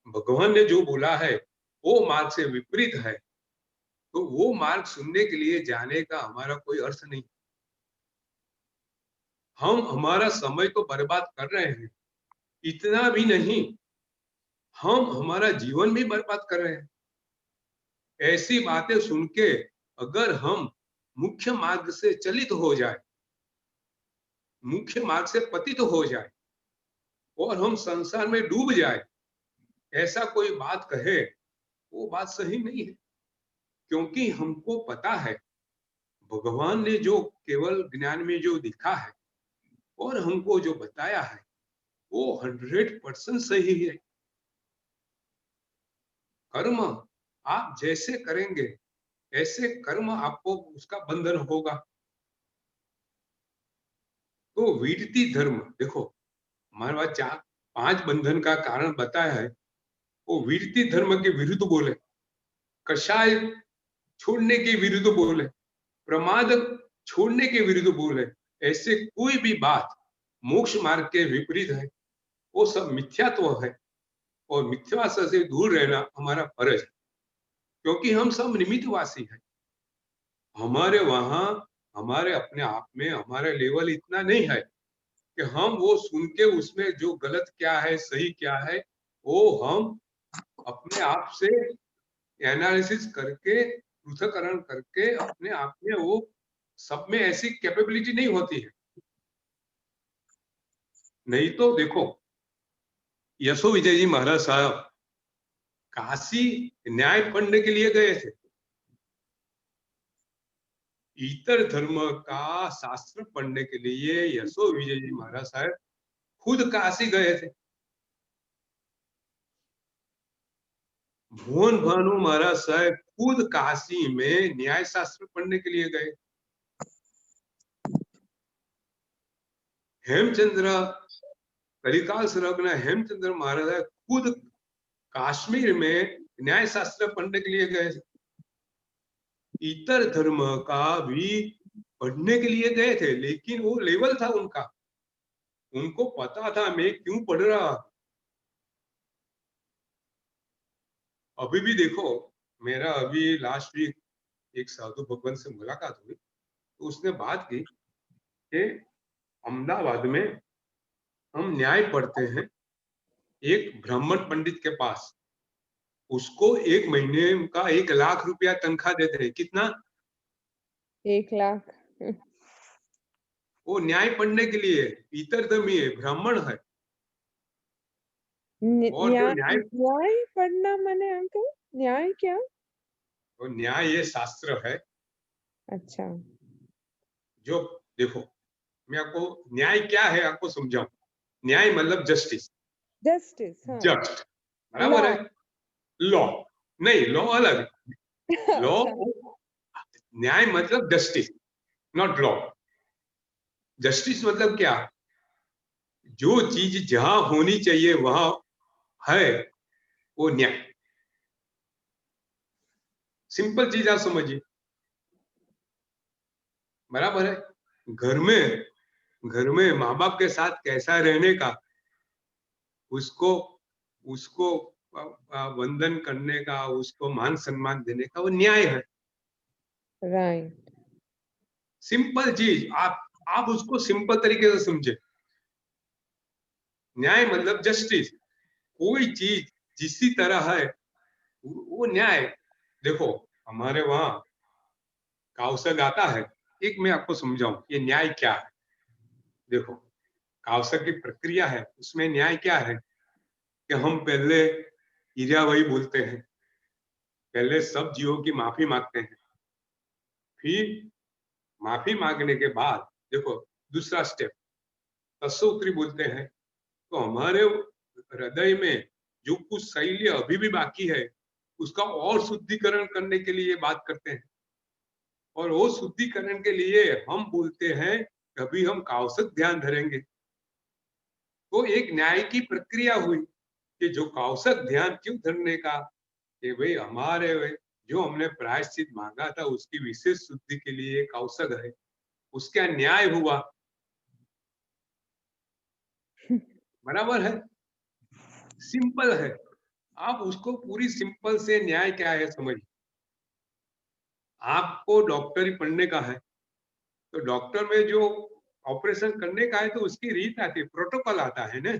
भगवान ने जो बोला है वो मार्ग से विपरीत है, तो वो मार्ग सुनने के लिए जाने का हमारा कोई अर्थ नहीं। हम हमारा समय तो बर्बाद कर रहे हैं, इतना भी नहीं, हम हमारा जीवन भी बर्बाद कर रहे हैं। ऐसी बातें सुन के अगर हम मुख्य मार्ग से चलित हो जाए, मुख्य मार्ग से पतित हो जाए और हम संसार में डूब जाए, ऐसा कोई बात कहे, वो बात सही नहीं है। क्योंकि हमको पता है भगवान ने जो केवल ज्ञान में जो दिखा है और हमको जो बताया है वो 100% सही है। कर्म आप जैसे करेंगे ऐसे कर्म आपको उसका बंधन होगा। तो वीरति धर्म देखो, हमारे पास 4-5 बंधन का कारण बताया है, वो वीरति धर्म के विरुद्ध बोले, कषाय छोड़ने के विरुद्ध बोले, प्रमाद छोड़ने के विरुद्ध बोले, ऐसे कोई भी बात मोक्ष मार्ग के विपरीत है, वो सब मिथ्यात्व है। और मिथ्यात्व से दूर रहना हमारा फर्ज है, क्योंकि हम सब निमित्तवासी हैं। हमारे वहां हमारे अपने आप में हमारा लेवल इतना नहीं है कि हम वो सुन के उसमें जो गलत क्या है सही क्या है वो हम अपने आप से एनालिसिस करके पृथक्करण करके अपने आप में वो सब में ऐसी कैपेबिलिटी नहीं होती है। नहीं तो देखो, यशो विजय जी महाराज साहब काशी न्याय पढ़ने के लिए गए थे, इतर धर्म का शास्त्र पढ़ने के लिए यशो विजय जी महाराज साहब खुद काशी गए थे। भुवन भानु महाराज साहब खुद काशी में न्याय शास्त्र पढ़ने के लिए गए। हेमचंद्र कलिकाल सर्वज्ञ हेमचंद्र महाराज खुद कश्मीर में न्याय शास्त्र पढ़ने के लिए गए। इतर धर्म का भी पढ़ने के लिए गए थे, लेकिन वो लेवल था उनका, उनको पता था मैं क्यों पढ़ रहा। अभी भी देखो, मेरा अभी लास्ट वीक एक साधु भगवान से मुलाकात हुई, तो उसने बात की कि अहमदाबाद में हम न्याय पढ़ते हैं, एक ब्राह्मण पंडित के पास, उसको 1 महीने का 1 लाख रुपया तनख्वाह देते हैं। कितना? 1 लाख। वो न्याय पढ़ने के लिए, इतर धर्मी है, ब्राह्मण है। और जो न्याय न्याय पढ़ना माने अंकल, न्याय क्या? वो न्याय ये शास्त्र है। अच्छा। जो देखो, मैं आपको न्याय क्या है आपको समझाऊं। न्याय मतलब जस्टिस, जस्टिस, हाँ। जस्ट, बराबर है। लॉ नहीं, लॉ अलग, लॉ अच्छा। न्याय मतलब जस्टिस, नॉट लॉ। जस्टिस मतलब क्या? जो चीज जहां होनी चाहिए वहां है, वो न्याय। सिंपल चीज आप समझिए, बराबर है। घर में माँ बाप के साथ कैसा रहने का, उसको उसको वंदन करने का, उसको मान सम्मान देने का, वो न्याय है। राइट। सिंपल चीज, आप उसको सिंपल तरीके से समझे। न्याय मतलब जस्टिस। कोई चीज जिसी तरह है वो न्याय। देखो हमारे वहां काउसक आता है, एक मैं आपको समझाऊं ये न्याय क्या है। देखो काउसक की प्रक्रिया है, उसमें न्याय क्या है कि हम पहले इरिया वही बोलते हैं, पहले सब जीवों की माफी मांगते हैं, फिर माफी मांगने के बाद देखो दूसरा स्टेप तस्सोत्री बोलते हैं। तो हमारे हृदय में जो कुछ शैली अभी भी बाकी है उसका और शुद्धिकरण करने के लिए बात करते हैं, और वो शुद्धिकरण के लिए हम बोलते हैं कभी हम काउसक ध्यान धरेंगे। तो एक न्याय की प्रक्रिया हुई कि जो काउसक ध्यान क्यों धरने का, कि भाई हमारे जो हमने प्रायश्चित मांगा था उसकी विशेष शुद्धि के लिए काउसक है, उसका न्याय हुआ। बराबर है, सिंपल है। आप उसको पूरी सिंपल से न्याय क्या है समझिए। आपको डॉक्टरी पढ़ने का है तो डॉक्टर में जो ऑपरेशन करने का है तो उसकी रीत आती है, प्रोटोकॉल आता है ना।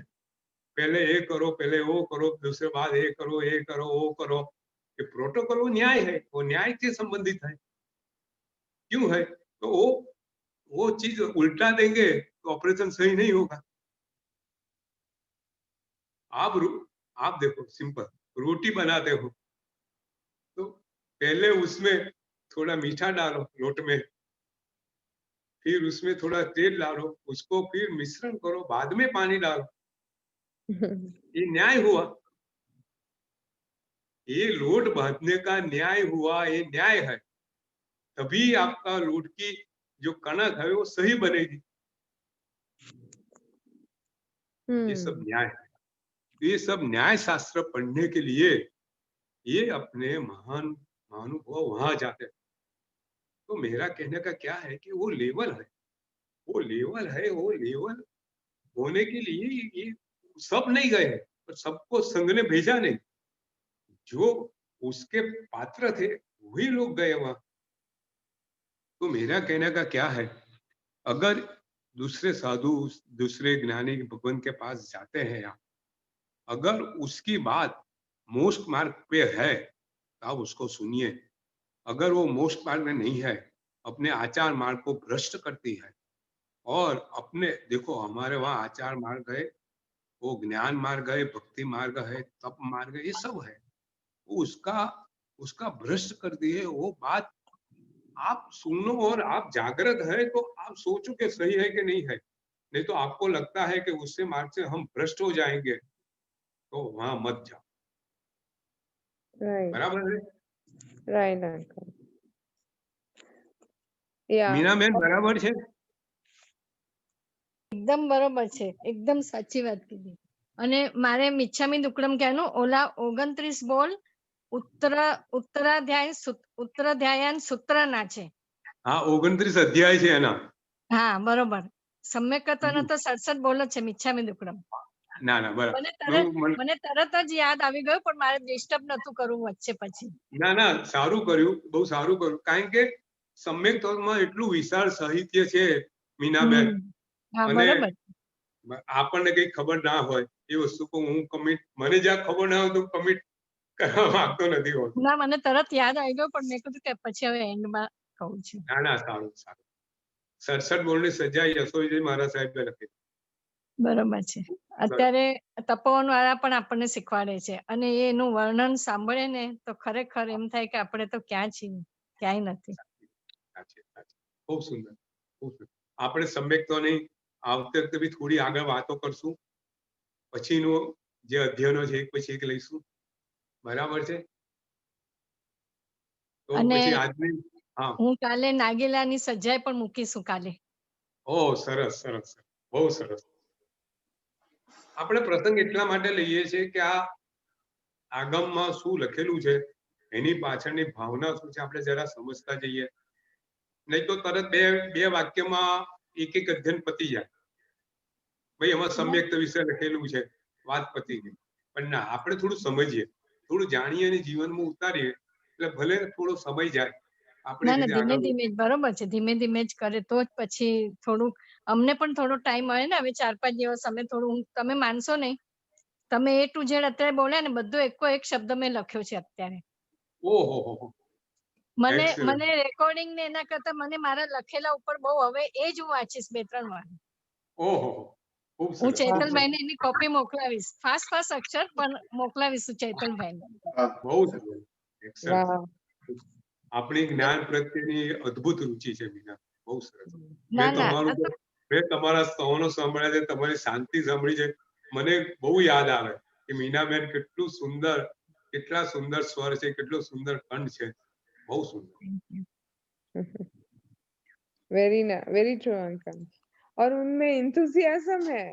पहले ये करो, पहले वो करो, दूसरे बाद ये करो, ये करो, वो करो। ये प्रोटोकॉल वो न्याय है, वो न्याय से संबंधित है। क्यों है तो वो चीज उल्टा देंगे तो ऑपरेशन सही नहीं होगा। आप आप देखो सिंपल, रोटी बनाते हो तो पहले उसमें थोड़ा मीठा डालो लोट में, फिर उसमें थोड़ा तेल डालो, उसको फिर मिश्रण करो, बाद में पानी डालो। ये न्याय हुआ, ये लोट बांधने का न्याय हुआ, ये न्याय है। तभी आपका लोट की जो कणक है वो सही बनेगी। ये सब न्याय है। ये सब न्याय शास्त्र पढ़ने के लिए ये अपने महान महानुभाव वहां जाते हैं। तो मेरा कहने का क्या है कि वो लेवल है, वो लेवल है, वो लेवल होने के लिए ये सब नहीं गए हैं, पर सबको संघ ने भेजा नहीं, जो उसके पात्र थे वही लोग गए वहां। तो मेरा कहने का क्या है, अगर दूसरे साधु दूसरे ज्ञानी भगवान के पास जाते हैं आप, अगर उसकी बात मोक्ष मार्ग पे है तो आप उसको सुनिए। अगर वो मोक्ष मार्ग में नहीं है, अपने आचार मार्ग को भ्रष्ट करती है, और अपने देखो हमारे वहां आचार मार्ग है, वो ज्ञान मार्ग है, भक्ति मार्ग है, तप मार्ग है, ये सब है। वो उसका उसका भ्रष्ट कर दिए वो बात। आप सुनो और आप जागृत है तो आप सोचो कि सही है कि नहीं है। नहीं तो आपको लगता है कि उससे मार्ग से हम भ्रष्ट हो जाएंगे तो वहां मत जाओ। राइट, बराबर है राइट अंकल। या मीना बेन, बराबर है। એકદમ બરોબર છે, એકદમ સાચી વાત કીધી. અને મારે મિચ્છામી દુક્કડમ કહેવાનું, ઓલા 29 બોલ ઉત્તરાધ્યાયન સૂત્રના છે. हाँ 29 अध्याय છે એના. હા બરોબર. સમ્યક કથન તો 67 બોલ જ છે મિચ્છામી દુક્કડમ. ના ના બરાબર. મને તરત જ યાદ આવી ગયું, પણ મારે ડિસ્ટર્બ નતું કરવું વચ્ચે પછી. ના ના સારું કર્યું, બહુ સારું કર્યું, કારણ કે સમ્યક તત્વમાં એટલું વિશાળ સાહિત્ય છે મીનાબેન. હા અને બરોબર. આપણને કઈ ખબર ના હોય એ વસ્તુ को હું કમિટ, મને જ્યાં ખબર ના હોય તો કમિટ કરવા માંગતો નથી હોતો. ના મને તરત યાદ આવી ગયો, પણ મેં કીધું કે પછી હવે એન્ડમાં કહું છું. ના ના સારું સારું. 67 બોલની સજા યશોજી મહારાજ સાહેબે લખી. બરોબર છે. અત્યારે તપોવન વાળા પણ આપણને શીખવાડે છે, અને એનું વર્ણન સાંભળે ને તો ખરેખર એમ થાય કે આપણે તો ક્યાં છીએ, ક્યાંય નથી. ખૂબ સુંદર, ખૂબ સુંદર. આપણે સમ્યક્તોની આ વખતે બી થોડી આગળ વાતો કરશું, પછીનો જે અધ્યયનો છે એક પછી એક લઈશું. બરાબર છે. તો પછી આજની હું કાલે નાગેલાની સજાય પણ મૂકીશું કાલે. ઓ સરસ સરસ, બહુ સરસ. આપણે પ્રસંગ એટલા માટે લઈએ છીએ કે આ આગમમાં શું લખેલું છે એની પાછળની ભાવના શું છે આપણે જરા સમજતા જઈએ. નહીં તો તરત બે વાક્યમાં એક અધ્યયન પતી જાય. ભાઈ એમાં સમ્યક્ત વિશે લખેલું છે, વાત પતી ગઈ. પણ ના, આપણે થોડું સમજીએ, થોડું જાણીએ અને જીવનમાં ઉતારીએ, એટલે ભલે થોડો સમય જાય. ના ના, ધીમે ધીમે જ બરોબર છે, ધીમે ધીમે જ કરે તો જ પછી થોડું અમને પણ થોડો ટાઈમ મળે ને. હવે 4-5 દિવસ અમે થોડું, તમે માનશો નહીં, તમે A to Z અત્યારે બોલ્યા ને, બધો એકો એક શબ્દ મેં લખ્યો છે અત્યારે. ઓહો, મને રેકોર્ડિંગ ને એના કરતા મને મારા લખેલા ઉપર બહુ હવે એ જ હું વાંચીશ 2-3 વાર. ઓહો, ખૂબ હું સરસ. ચૈતલભાઈને એની કોપી મોકલાવીશ, ફાસ્ટ અક્ષર પણ મોકલાવીશ ચૈતલભાઈને. બહુ સરસ, excellent. વાહ. આપણી જ્ઞાન પ્રત્યેની અદ્ભુત રુચિ છે મીના, બહુ સરસ. ના મેં ના, તમારા સ્તવનો સાંભળ્યા છે, તમારી શાંતિ સાંભળી છે, મને બહુ યાદ આવે કે મીનાબેન કેટલું સુંદર, કેટલા સુંદર સ્વર છે, કેટલો સુંદર કંઠ છે, બહુ સુંદર. Very true uncle. और उनमें इंथुसियाज्म है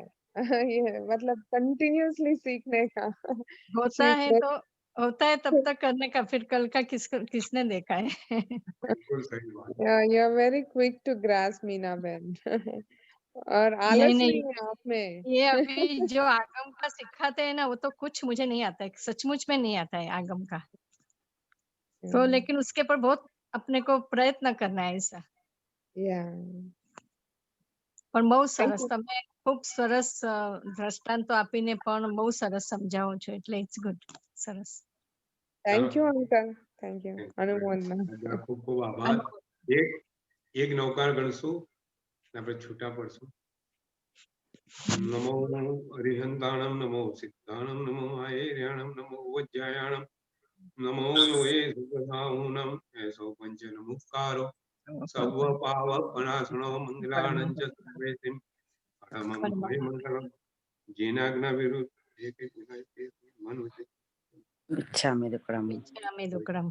ये मतलब कंटिन्यूअसली सीखने का. होता है तब तक करने का, फिर कल का किसने देखा है. बिल्कुल सही बात. you are very quick to grasp Meena बहन. और आलस नहीं है आप में. ये अभी जो आगम का सिखाते हैं ना, वो तो कुछ मुझे नहीं आता है, सचमुच में नहीं आता है आगम का. तो लेकिन उसके पर बहुत अपने को प्रयत्न करना है ऐसा. પણ બહુ સરસ, તમે ખૂબ સરસ દ્રષ્ટાંતો આપીને પણ બહુ સરસ સમજાવો છો, એટલે ઇટ્સ ગુડ. સરસ. Thank you uncle, thank you. અનુમોદના. ખૂબ ખૂબ આભાર. એક નૌકાર ગણશું, આપણે છૂટા પડશું. નમો અરિહંતાણમ, નમો સિદ્ધાણમ, નમો આયર્યાણમ, નમો વજ્જાયાણમ, નમો યે સુખદાઉનમ, એસો પંચ નમસ્કારો સર્વ પાવક વિનાશનો મંગલાનંચ સર્વેતિમ પરમં હરિમંગલમ જેનાજ્ઞા વિરુદ્ધ એક મનુષ્ય इच्छामि दुक्कडम् इच्छामि दुक्कडम्.